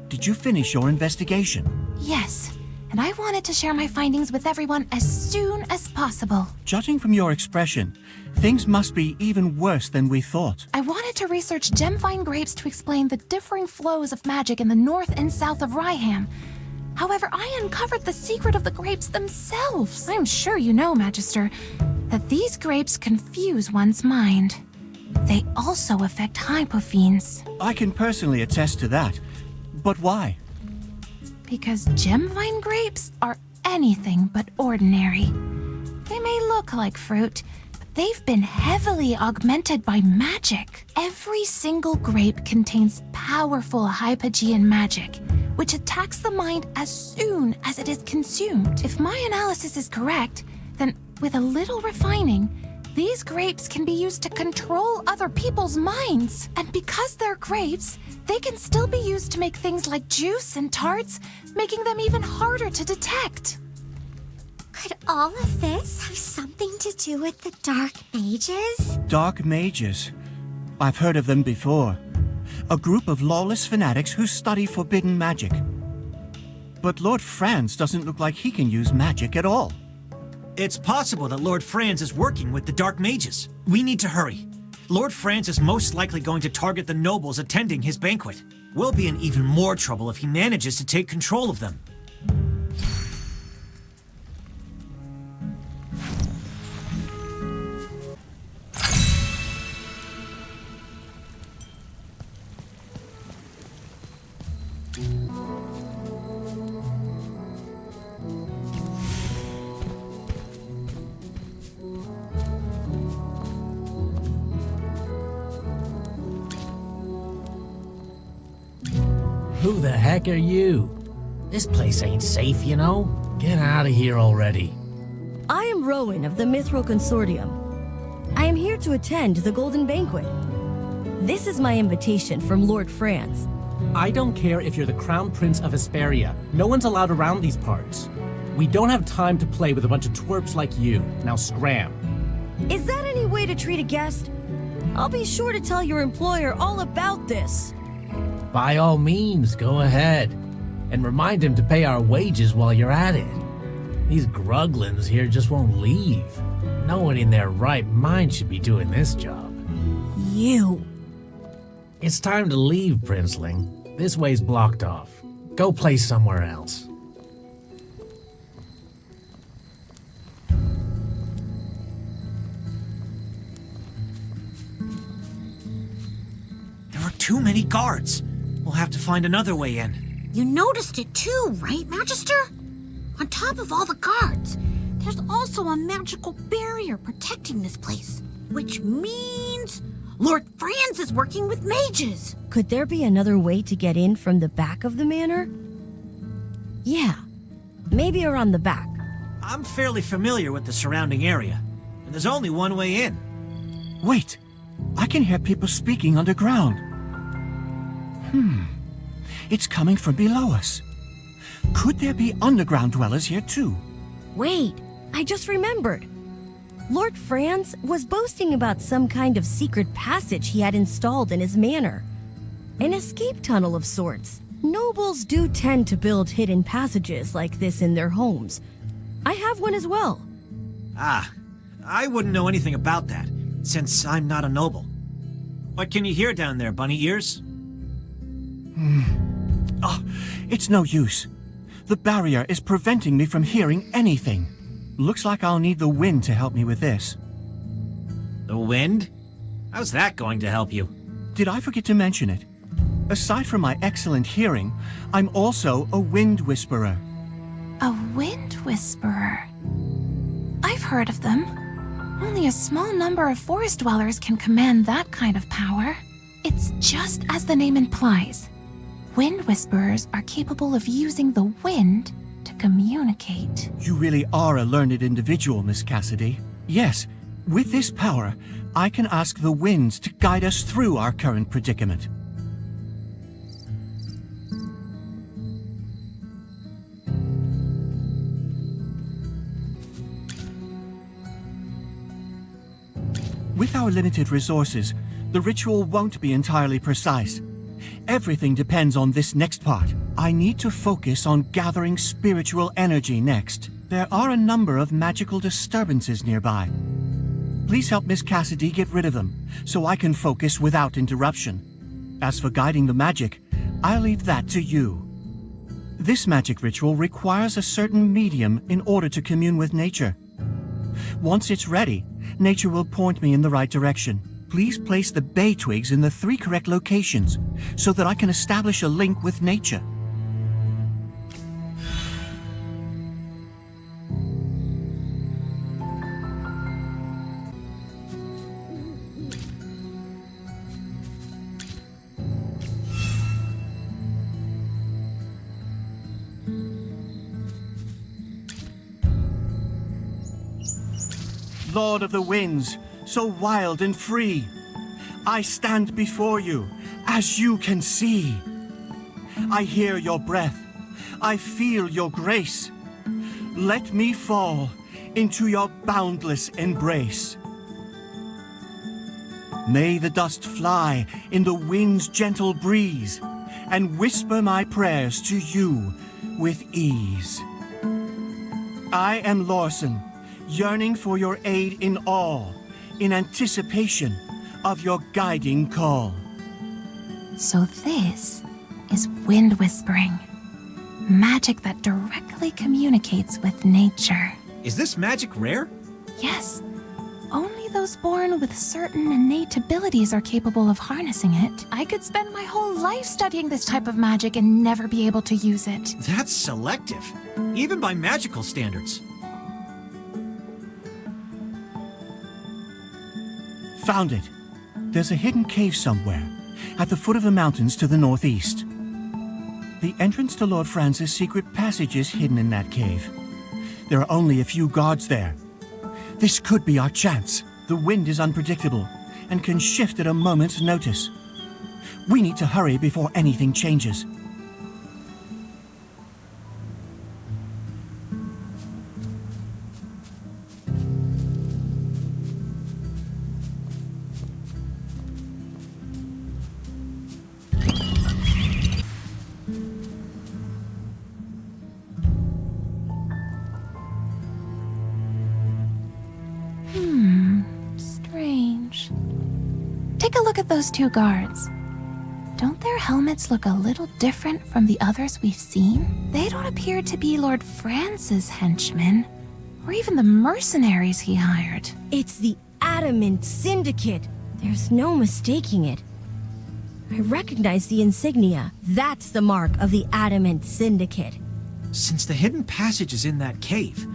Did you finish your investigation? Yes, and I wanted to share my findings with everyone as soon as possible. Judging from your expression, things must be even worse than we thought. I wanted to research gemvine grapes to explain the differing flows of magic in the north and south of Ryham. However, I uncovered the secret of the grapes themselves. I'm sure you know, Magister, that these grapes confuse one's mind. They also affect hypophines. I can personally attest to that. But why? Because gemvine grapes are anything but ordinary. They may look like fruit, but They've been heavily augmented by magic. Every single grape contains powerful Hypogean magic, which attacks the mind as soon as it is consumed. If my analysis is correct, then with a little refining, these grapes can be used to control other people's minds. And because they're grapes, they can still be used to make things like juice and tarts, making them even harder to detect. Could all of this have something to do with the Dark Mages? Dark Mages. I've heard of them before. A group of lawless fanatics who study forbidden magic. But Lord Franz doesn't look like he can use magic at all. It's possible that Lord Franz is working with the Dark Mages. We need to hurry. Lord Franz is most likely going to target the nobles attending his banquet. We'll be in even more trouble if he manages to take control of them. Who the heck are you? This place ain't safe, you know? Get out of here already. I am Rowan of the Mithril Consortium. I am here to attend the Golden Banquet. This is my invitation from Lord Franz. I don't care if you're the Crown Prince of Hesperia. No one's allowed around these parts. We don't have time to play with a bunch of twerps like you. Now scram. Is that any way to treat a guest? I'll be sure to tell your employer all about this. By all means, go ahead. And remind him to pay our wages while you're at it. These gruglins here just won't leave. No one in their right mind should be doing this job. You. It's time to leave, Princeling. This way's blocked off. Go play somewhere else. There are too many guards. We'll have to find another way in. You noticed it too, right, Magister? On top of all the guards, there's also a magical barrier protecting this place, which means Lord Franz is working with mages. Could there be another way to get in from the back of the manor? Yeah, maybe around the back. I'm fairly familiar with the surrounding area, and there's only one way in. Wait, I can hear people speaking underground. It's coming from below us. Could there be underground dwellers here too? Wait, I just remembered. Lord Franz was boasting about some kind of secret passage he had installed in his manor. An escape tunnel of sorts. Nobles do tend to build hidden passages like this in their homes. I have one as well. Ah, I wouldn't know anything about that, since I'm not a noble. What can you hear down there, bunny ears? Oh, it's no use. The barrier is preventing me from hearing anything. Looks like I'll need the wind to help me with this. The wind? How's that going to help you? Did I forget to mention it? Aside from my excellent hearing, I'm also a wind whisperer. A wind whisperer. I've heard of them. Only a small number of forest dwellers can command that kind of power. It's just as the name implies. Wind whisperers are capable of using the wind to communicate. You really are a learned individual, Miss Cassidy. Yes, with this power, I can ask the winds to guide us through our current predicament. With our limited resources, the ritual won't be entirely precise. Everything depends on this next part. I need to focus on gathering spiritual energy next. There are a number of magical disturbances nearby. Please help Miss Cassidy get rid of them, so I can focus without interruption. As for guiding the magic, I'll leave that to you. This magic ritual requires a certain medium in order to commune with nature. Once it's ready, nature will point me in the right direction. Please place the bay twigs in the 3 correct locations so that I can establish a link with nature. Lord of the winds, so wild and free, I stand before you, as you can see. I hear your breath, I feel your grace. Let me fall into your boundless embrace. May the dust fly in the wind's gentle breeze, and whisper my prayers to you with ease. I am Lorson, yearning for your aid in all, in anticipation of your guiding call. So this is wind whispering. Magic that directly communicates with nature. Is this magic rare? Yes. Only those born with certain innate abilities are capable of harnessing it. I could spend my whole life studying this type of magic and never be able to use it. That's selective, even by magical standards. Found it. There's a hidden cave somewhere, at the foot of the mountains to the northeast. The entrance to Lord Franz's secret passage is hidden in that cave. There are only a few guards there. This could be our chance. The wind is unpredictable and can shift at a moment's notice. We need to hurry before anything changes. Strange. Take a look at those two guards. Don't their helmets look a little different from the others we've seen? They don't appear to be Lord Franz's henchmen, or even the mercenaries he hired. It's the Adamant Syndicate. There's no mistaking it. I recognize the insignia. That's the mark of the Adamant Syndicate. Since the hidden passage is in that cave,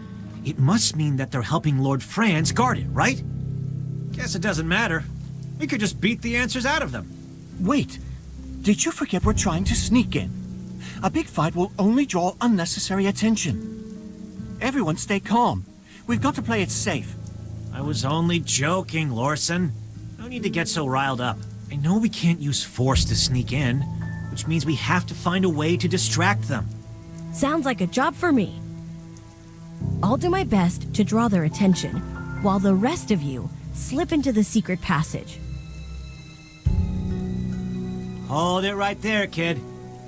it must mean that they're helping Lord Franz guard it, right? Guess it doesn't matter. We could just beat the answers out of them. Wait! Did you forget we're trying to sneak in? A big fight will only draw unnecessary attention. Everyone stay calm. We've got to play it safe. I was only joking, Lorson. No need to get so riled up. I know we can't use force to sneak in, which means we have to find a way to distract them. Sounds like a job for me. I'll do my best to draw their attention, while the rest of you slip into the secret passage. Hold it right there, kid.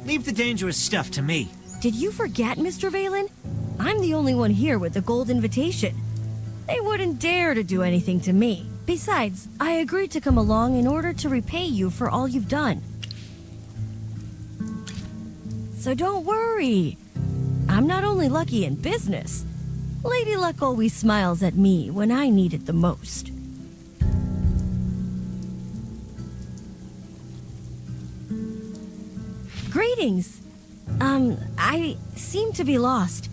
Leave the dangerous stuff to me. Did you forget, Mr. Valen? I'm the only one here with the gold invitation. They wouldn't dare to do anything to me. Besides, I agreed to come along in order to repay you for all you've done. So don't worry. I'm not only lucky in business. Lady Luck always smiles at me when I need it the most. Greetings. I seem to be lost.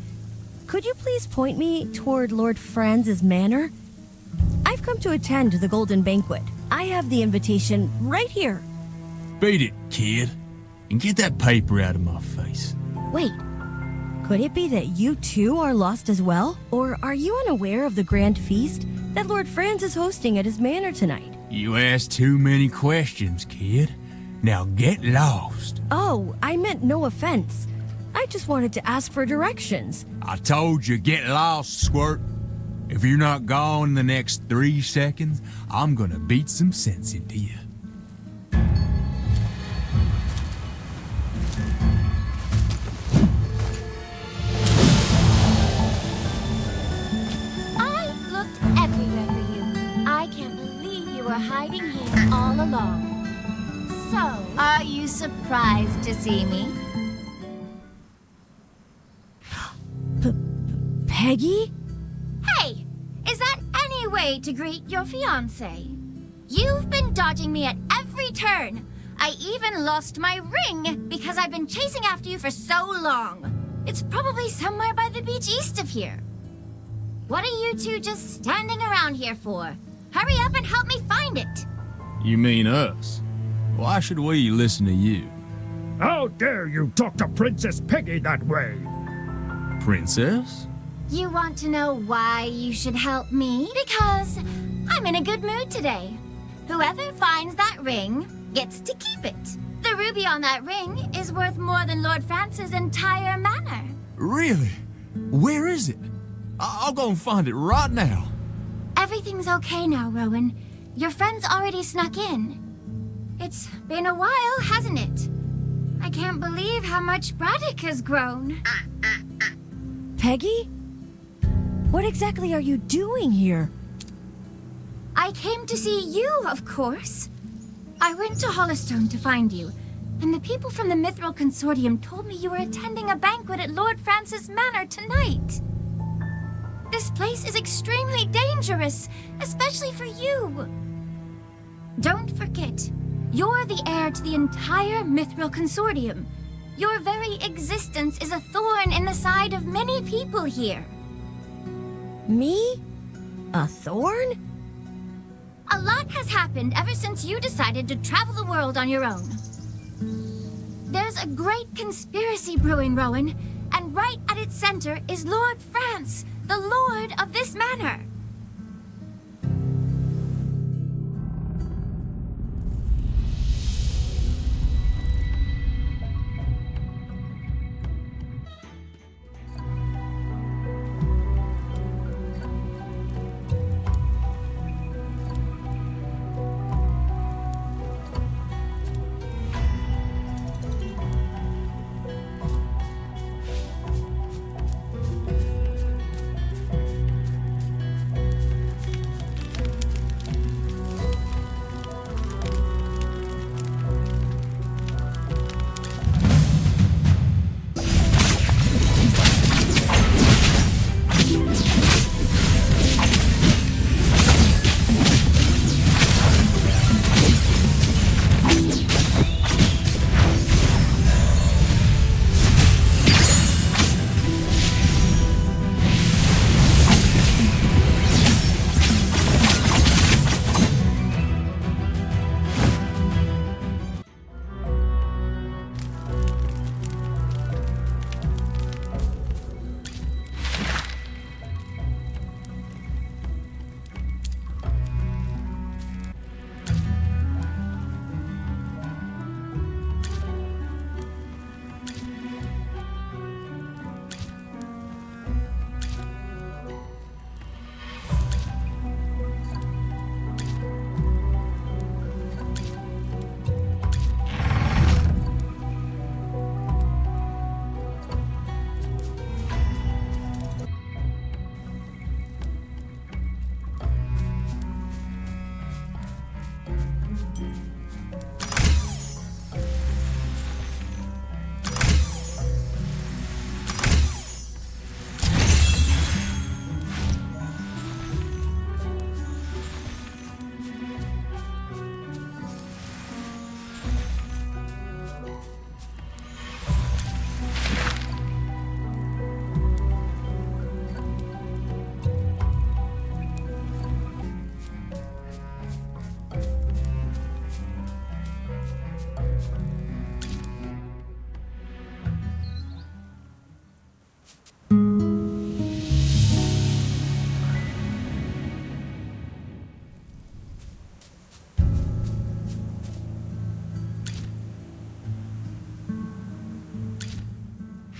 Could you please point me toward Lord Franz's manor? I've come to attend the Golden Banquet. I have the invitation right here. Beat it, kid. And get that paper out of my face. Wait. Could it be that you too are lost as well? Or are you unaware of the grand feast that Lord Franz is hosting at his manor tonight? You asked too many questions, kid. Now get lost. Oh, I meant no offense. I just wanted to ask for directions. I told you, get lost, Squirt. If you're not gone in the next 3 seconds, I'm gonna beat some sense into you. I looked everywhere for you. I can't believe you were hiding here all along. So, are you surprised to see me? Peggy? Hey, is that any way to greet your fiancé? You've been dodging me at every turn. I even lost my ring because I've been chasing after you for so long. It's probably somewhere by the beach east of here. What are you two just standing around here for? Hurry up and help me find it. You mean us? Why should we listen to you? How dare you talk to Princess Peggy that way? Princess? You want to know why you should help me? Because I'm in a good mood today. Whoever finds that ring gets to keep it. The ruby on that ring is worth more than Lord Francis' entire manor. Really? Where is it? I'll go and find it right now. Everything's okay now, Rowan. Your friend's already snuck in. It's been a while, hasn't it? I can't believe how much Braddock has grown. Peggy? What exactly are you doing here? I came to see you, of course. I went to Hollowstone to find you, and the people from the Mithril Consortium told me you were attending a banquet at Lord Francis' manor tonight. This place is extremely dangerous, especially for you. Don't forget, you're the heir to the entire Mithril Consortium. Your very existence is a thorn in the side of many people here. Me? A thorn? A lot has happened ever since you decided to travel the world on your own. There's a great conspiracy brewing, Rowan, and right at its center is Lord France, the lord of this manor.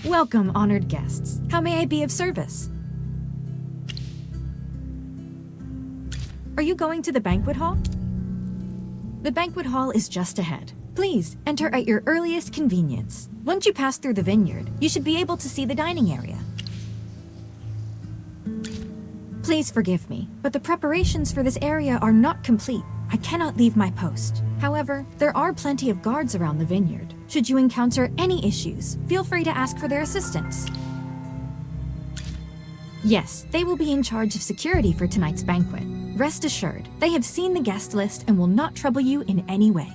Welcome, honored guests. How may I be of service? Are you going to the banquet hall? The banquet hall is just ahead. Please, enter at your earliest convenience. Once you pass through the vineyard, you should be able to see the dining area. Please forgive me, but the preparations for this area are not complete. I cannot leave my post. However, there are plenty of guards around the vineyard. Should you encounter any issues, feel free to ask for their assistance. Yes, they will be in charge of security for tonight's banquet. Rest assured, they have seen the guest list and will not trouble you in any way.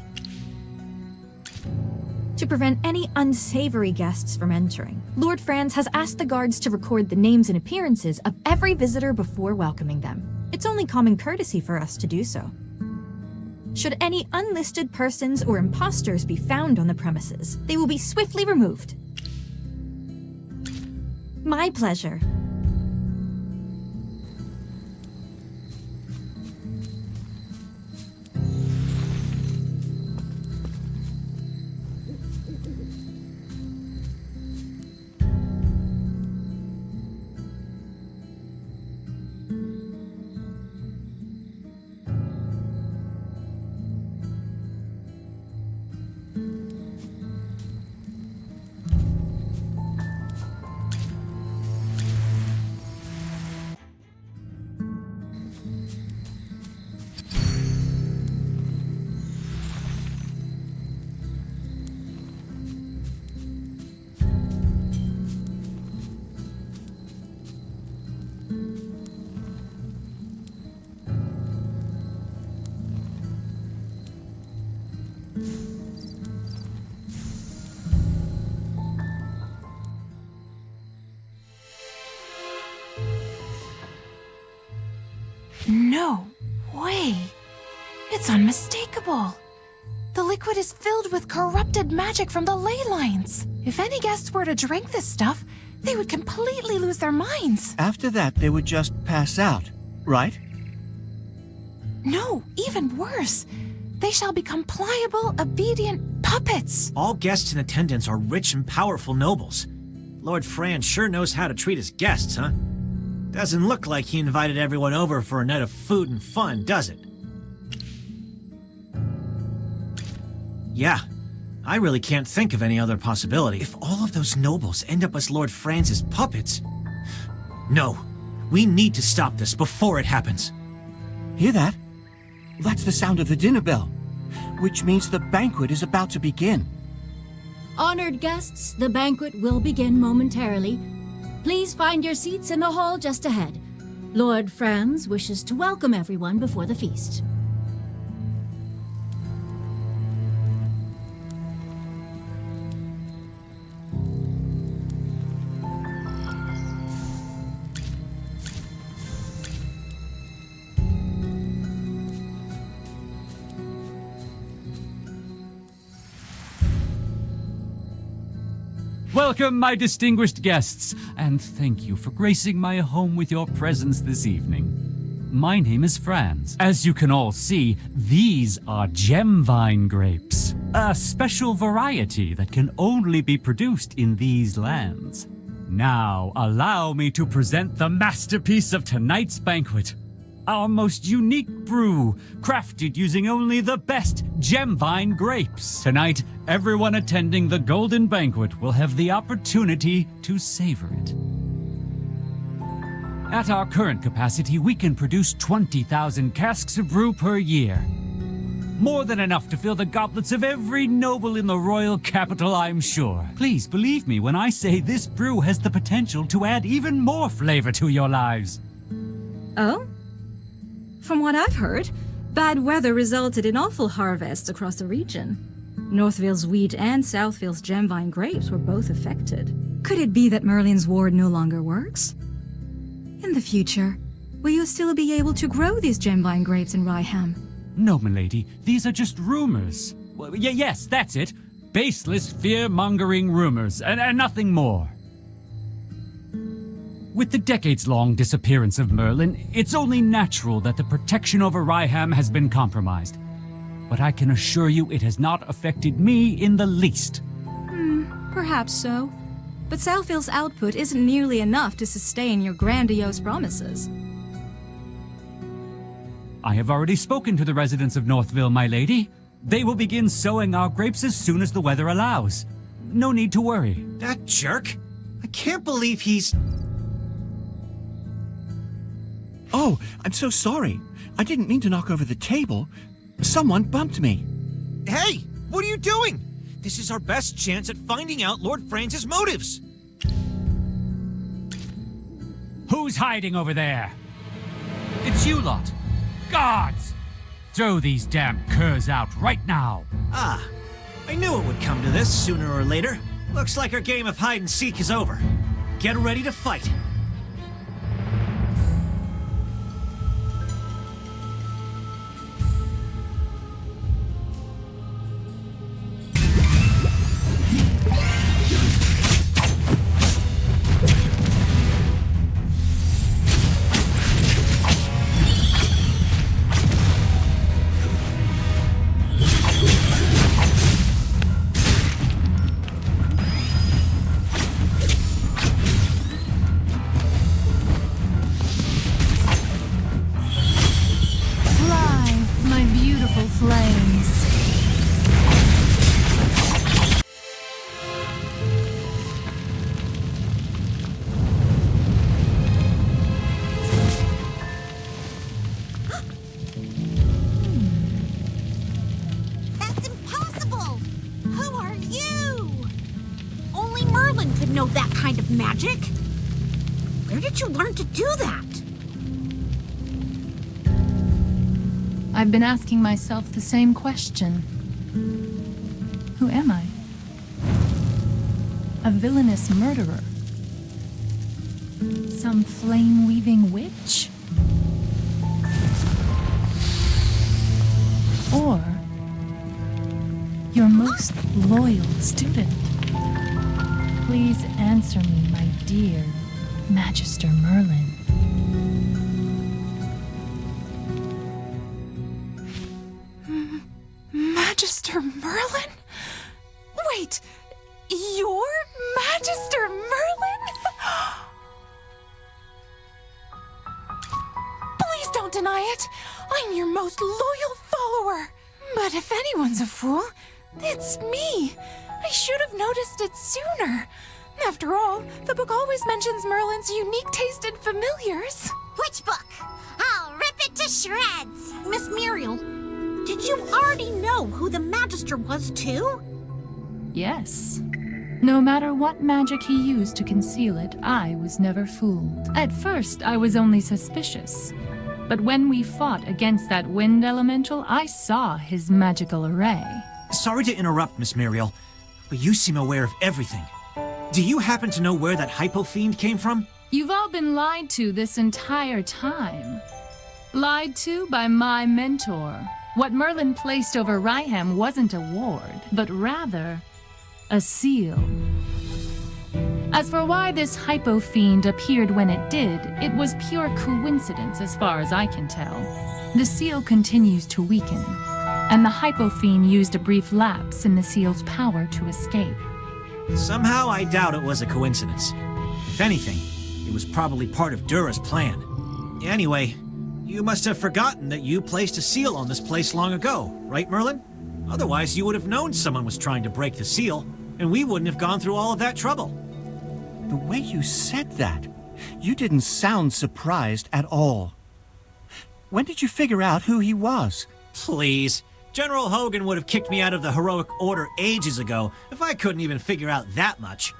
To prevent any unsavory guests from entering, Lord Franz has asked the guards to record the names and appearances of every visitor before welcoming them. It's only common courtesy for us to do so. Should any unlisted persons or imposters be found on the premises, they will be swiftly removed. My pleasure. No way. It's unmistakable. The liquid is filled with corrupted magic from the ley lines. If any guests were to drink this stuff, they would completely lose their minds. After that, they would just pass out, right? No, even worse. They shall become pliable, obedient puppets. All guests in attendance are rich and powerful nobles. Lord Fran sure knows how to treat his guests, huh? Doesn't look like he invited everyone over for a night of food and fun, does it? Yeah, I really can't think of any other possibility. If all of those nobles end up as Lord Fran's puppets... No, we need to stop this before it happens. Hear that? That's the sound of the dinner bell, which means the banquet is about to begin. Honored guests, the banquet will begin momentarily. Please find your seats in the hall just ahead. Lord Franz wishes to welcome everyone before the feast. Welcome, my distinguished guests, and thank you for gracing my home with your presence this evening. My name is Franz. As you can all see, these are gemvine grapes, a special variety that can only be produced in these lands. Now, allow me to present the masterpiece of tonight's banquet. Our most unique brew, crafted using only the best gemvine grapes. Tonight, everyone attending the Golden Banquet will have the opportunity to savor it. At our current capacity, we can produce 20,000 casks of brew per year. More than enough to fill the goblets of every noble in the royal capital, I'm sure. Please believe me when I say this brew has the potential to add even more flavor to your lives. Oh? From what I've heard, bad weather resulted in awful harvests across the region. Northville's wheat and Southville's gemvine grapes were both affected. Could it be that Merlin's ward no longer works? In the future, will you still be able to grow these gemvine grapes in Ryham? No, milady, these are just rumors. Well, yes, that's it. Baseless, fear-mongering rumors, and nothing more. With the decades-long disappearance of Merlin, it's only natural that the protection over Ryham has been compromised. But I can assure you it has not affected me in the least. Perhaps so. But Southville's output isn't nearly enough to sustain your grandiose promises. I have already spoken to the residents of Northville, my lady. They will begin sowing our grapes as soon as the weather allows. No need to worry. That jerk? I can't believe he's... Oh, I'm so sorry. I didn't mean to knock over the table. Someone bumped me. Hey, what are you doing? This is our best chance at finding out Lord Franz's motives. Who's hiding over there? It's you lot. Guards! Throw these damn curs out right now. Ah, I knew it would come to this sooner or later. Looks like our game of hide and seek is over. Get ready to fight. Know that kind of magic? Where did you learn to do that? I've been asking myself the same question. Who am I? A villainous murderer? Some flame-weaving witch? or your most loyal student? Please answer me, my dear Magister Merlin. Magister Merlin? Wait, you're Magister Merlin? Please don't deny it. I'm your most loyal follower. But if anyone's a fool, it's me. I should have noticed it sooner. After all, the book always mentions Merlin's unique taste in familiars. Which book? I'll rip it to shreds. Miss Muriel, did you already know who the Magister was, too? Yes. No matter what magic he used to conceal it, I was never fooled. At first, I was only suspicious. But when we fought against that wind elemental, I saw his magical array. Sorry to interrupt, Miss Muriel, but you seem aware of everything. Do you happen to know where that hypo fiend came from? You've all been lied to this entire time. Lied to by my mentor. What Merlin placed over Ryham wasn't a ward, but rather a seal. As for why this hypo fiend appeared when it did, it was pure coincidence as far as I can tell. The seal continues to weaken, and the hypo fiend used a brief lapse in the seal's power to escape. Somehow I doubt it was a coincidence. If anything, it was probably part of Dura's plan. Anyway, you must have forgotten that you placed a seal on this place long ago, right, Merlin? Otherwise, you would have known someone was trying to break the seal, and we wouldn't have gone through all of that trouble. The way you said that, you didn't sound surprised at all. When did you figure out who he was? Please. General Hogan would have kicked me out of the Heroic Order ages ago if I couldn't even figure out that much.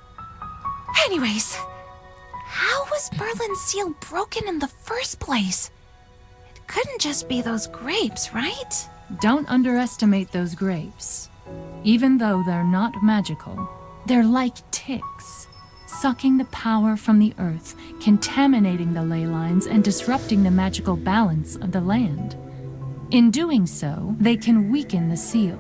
Anyways, how was Merlin's seal broken in the first place? It couldn't just be those grapes, right? Don't underestimate those grapes. Even though they're not magical, they're like ticks, sucking the power from the earth, contaminating the ley lines, and disrupting the magical balance of the land. In doing so, they can weaken the seal.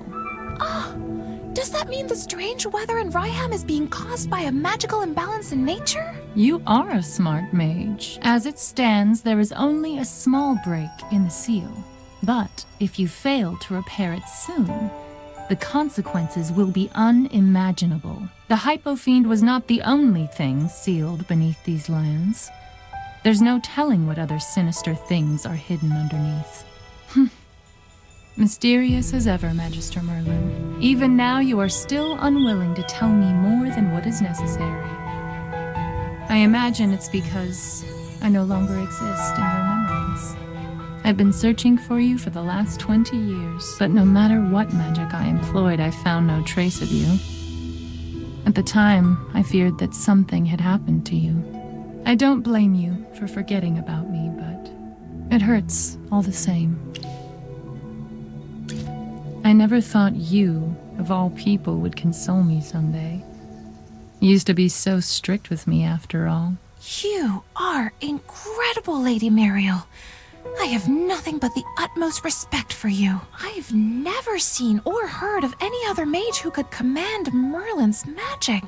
Does that mean the strange weather in Ryham is being caused by a magical imbalance in nature? You are a smart mage. As it stands, there is only a small break in the seal. But if you fail to repair it soon, the consequences will be unimaginable. The Hypo Fiend was not the only thing sealed beneath these lands. There's no telling what other sinister things are hidden underneath. Mysterious as ever, Magister Merlin. Even now you are still unwilling to tell me more than what is necessary. I imagine it's because I no longer exist in your memories. I've been searching for you for the last 20 years, but no matter what magic I employed, I found no trace of you. At the time, I feared that something had happened to you. I don't blame you for forgetting about me, but it hurts all the same. I never thought you, of all people, would console me someday. You used to be so strict with me, after all. You are incredible, Lady Muriel. I have nothing but the utmost respect for you. I've never seen or heard of any other mage who could command Merlin's magic.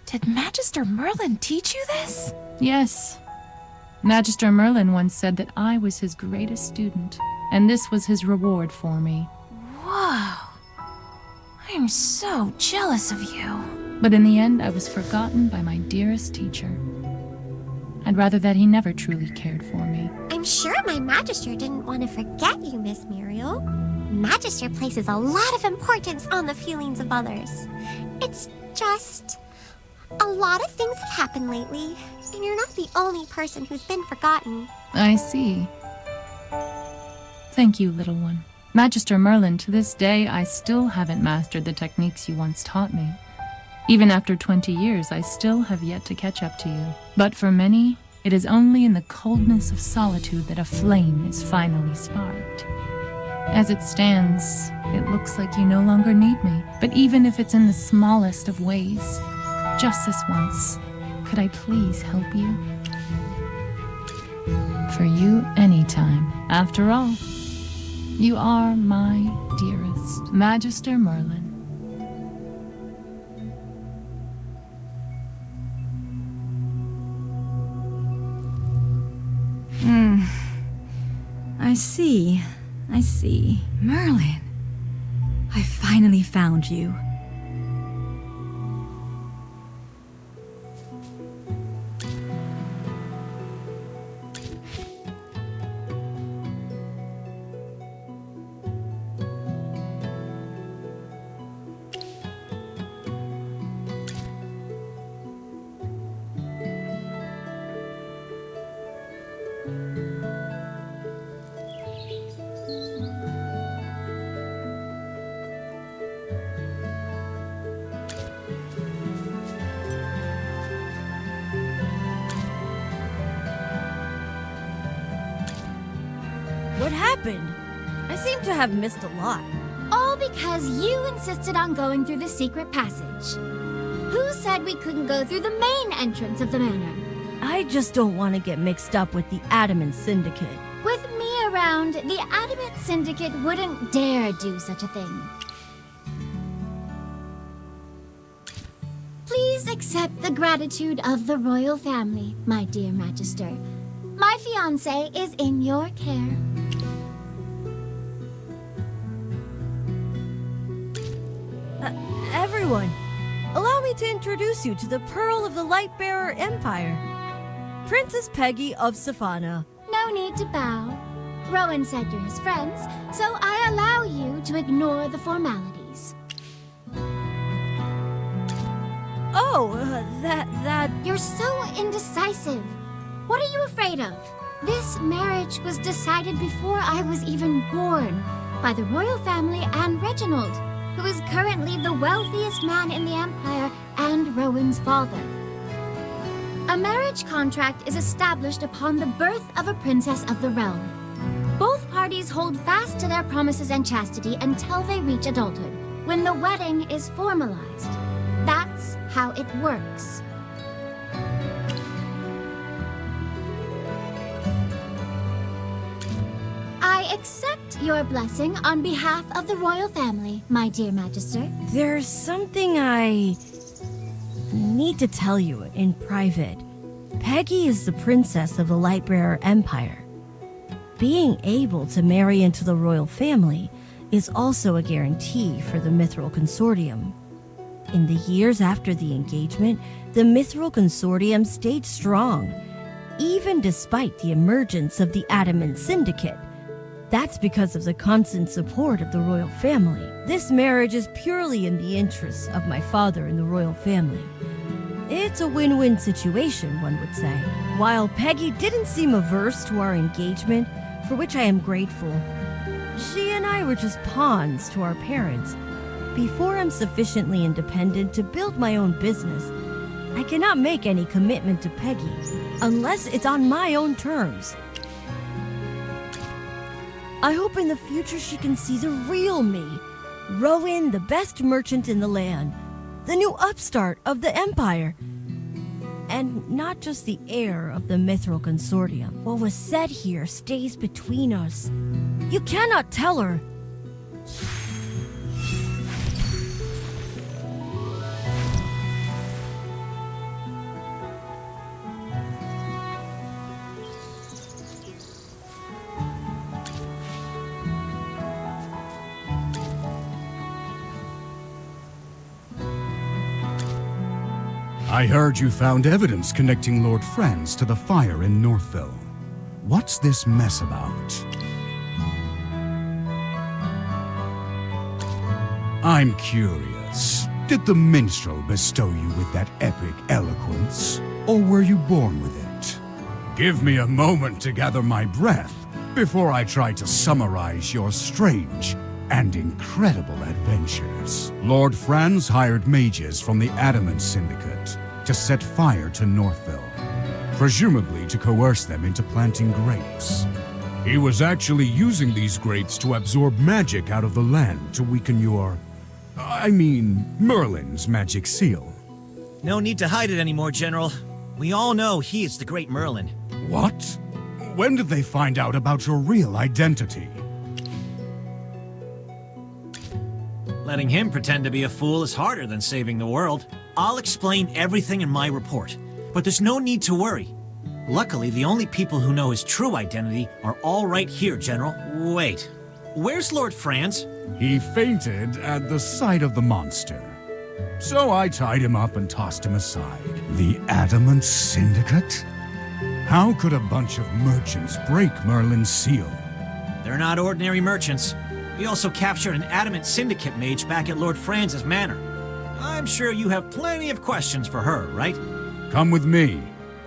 Did Magister Merlin teach you this? Yes. Magister Merlin once said that I was his greatest student, and this was his reward for me. Whoa. I'm so jealous of you. But in the end, I was forgotten by my dearest teacher. I'd rather that he never truly cared for me. I'm sure my Magister didn't want to forget you, Miss Muriel. Magister places a lot of importance on the feelings of others. It's just... a lot of things have happened lately, and you're not the only person who's been forgotten. I see. Thank you, little one. Magister Merlin, to this day, I still haven't mastered the techniques you once taught me. Even after 20 years, I still have yet to catch up to you. But for many, it is only in the coldness of solitude that a flame is finally sparked. As it stands, it looks like you no longer need me. But even if it's in the smallest of ways, just this once, could I please help you? For you, anytime. After all, You are my dearest, Magister Merlin. I see. Merlin, I finally found you. What happened? I seem to have missed a lot. All because you insisted on going through the secret passage. Who said we couldn't go through the main entrance of the manor? I just don't want to get mixed up with the Adamant Syndicate. With me around, the Adamant Syndicate wouldn't dare do such a thing. Please accept the gratitude of the royal family, my dear Magister. My fiancé is in your care. Everyone, allow me to introduce you to the Pearl of the Lightbearer Empire, Princess Peggy of Safana. No need to bow. Rowan said you're his friends, so I allow you to ignore the formalities. Oh, that... You're so indecisive. What are you afraid of? This marriage was decided before I was even born by the royal family and Reginald, who is currently the wealthiest man in the Empire and Rowan's father. A marriage contract is established upon the birth of a princess of the realm. Both parties hold fast to their promises and chastity until they reach adulthood, when the wedding is formalized. That's how it works. I accept your blessing on behalf of the royal family, my dear Magister. There's something I need to tell you in private. Peggy is the princess of the Lightbearer Empire. Being able to marry into the royal family is also a guarantee for the Mithril Consortium. In the years after the engagement, the Mithril Consortium stayed strong, even despite the emergence of the Adamant Syndicate. That's because of the constant support of the royal family. This marriage is purely in the interests of my father and the royal family. It's a win-win situation, one would say. While Peggy didn't seem averse to our engagement, for which I am grateful, she and I were just pawns to our parents. Before I'm sufficiently independent to build my own business, I cannot make any commitment to Peggy, unless it's on my own terms. I hope in the future she can see the real me. Rowan, the best merchant in the land. The new upstart of the Empire. And not just the heir of the Mithril Consortium. What was said here stays between us. You cannot tell her. I heard you found evidence connecting Lord Franz to the fire in Northville. What's this mess about? I'm curious. Did the minstrel bestow you with that epic eloquence? Or were you born with it? Give me a moment to gather my breath before I try to summarize your strange and incredible adventures. Lord Franz hired mages from the Adamant Syndicate to set fire to Northville, presumably to coerce them into planting grapes. He was actually using these grapes to absorb magic out of the land to weaken Merlin's magic seal. No need to hide it anymore, General. We all know he is the great Merlin. What? When did they find out about your real identity? Letting him pretend to be a fool is harder than saving the world. I'll explain everything in my report, but there's no need to worry. Luckily, the only people who know his true identity are all right here, General. Wait, where's Lord Franz? He fainted at the sight of the monster. So I tied him up and tossed him aside. The Adamant Syndicate? How could a bunch of merchants break Merlin's seal? They're not ordinary merchants. We also captured an Adamant Syndicate mage back at Lord Franz's manor. I'm sure you have plenty of questions for her, right? Come with me.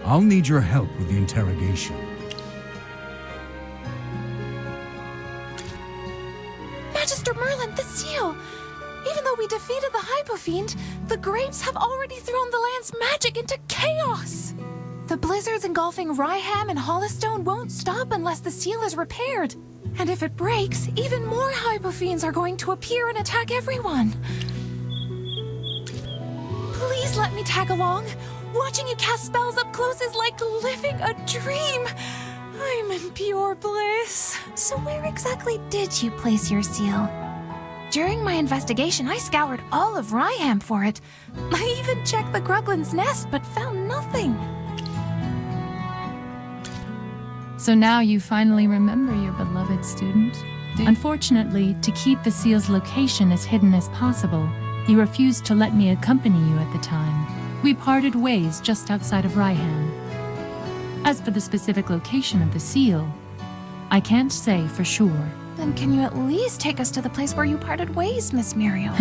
I'll need your help with the interrogation. Magister Merlin, the seal! Even though we defeated the Hypofiend, the grapes have already thrown the land's magic into chaos! The blizzards engulfing Ryham and Hollystone won't stop unless the seal is repaired. And if it breaks, even more Hypofiends are going to appear and attack everyone. Please let me tag along. Watching you cast spells up close is like living a dream. I'm in pure bliss. So where exactly did you place your seal? During my investigation, I scoured all of Ryham for it. I even checked the Gruglin's nest, but found nothing. So now you finally remember your beloved student? Unfortunately, to keep the seal's location as hidden as possible, you refused to let me accompany you at the time. We parted ways just outside of Ryham. As for the specific location of the seal, I can't say for sure. Then can you at least take us to the place where you parted ways, Miss Muriel?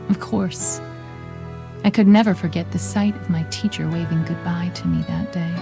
Of course. I could never forget the sight of my teacher waving goodbye to me that day.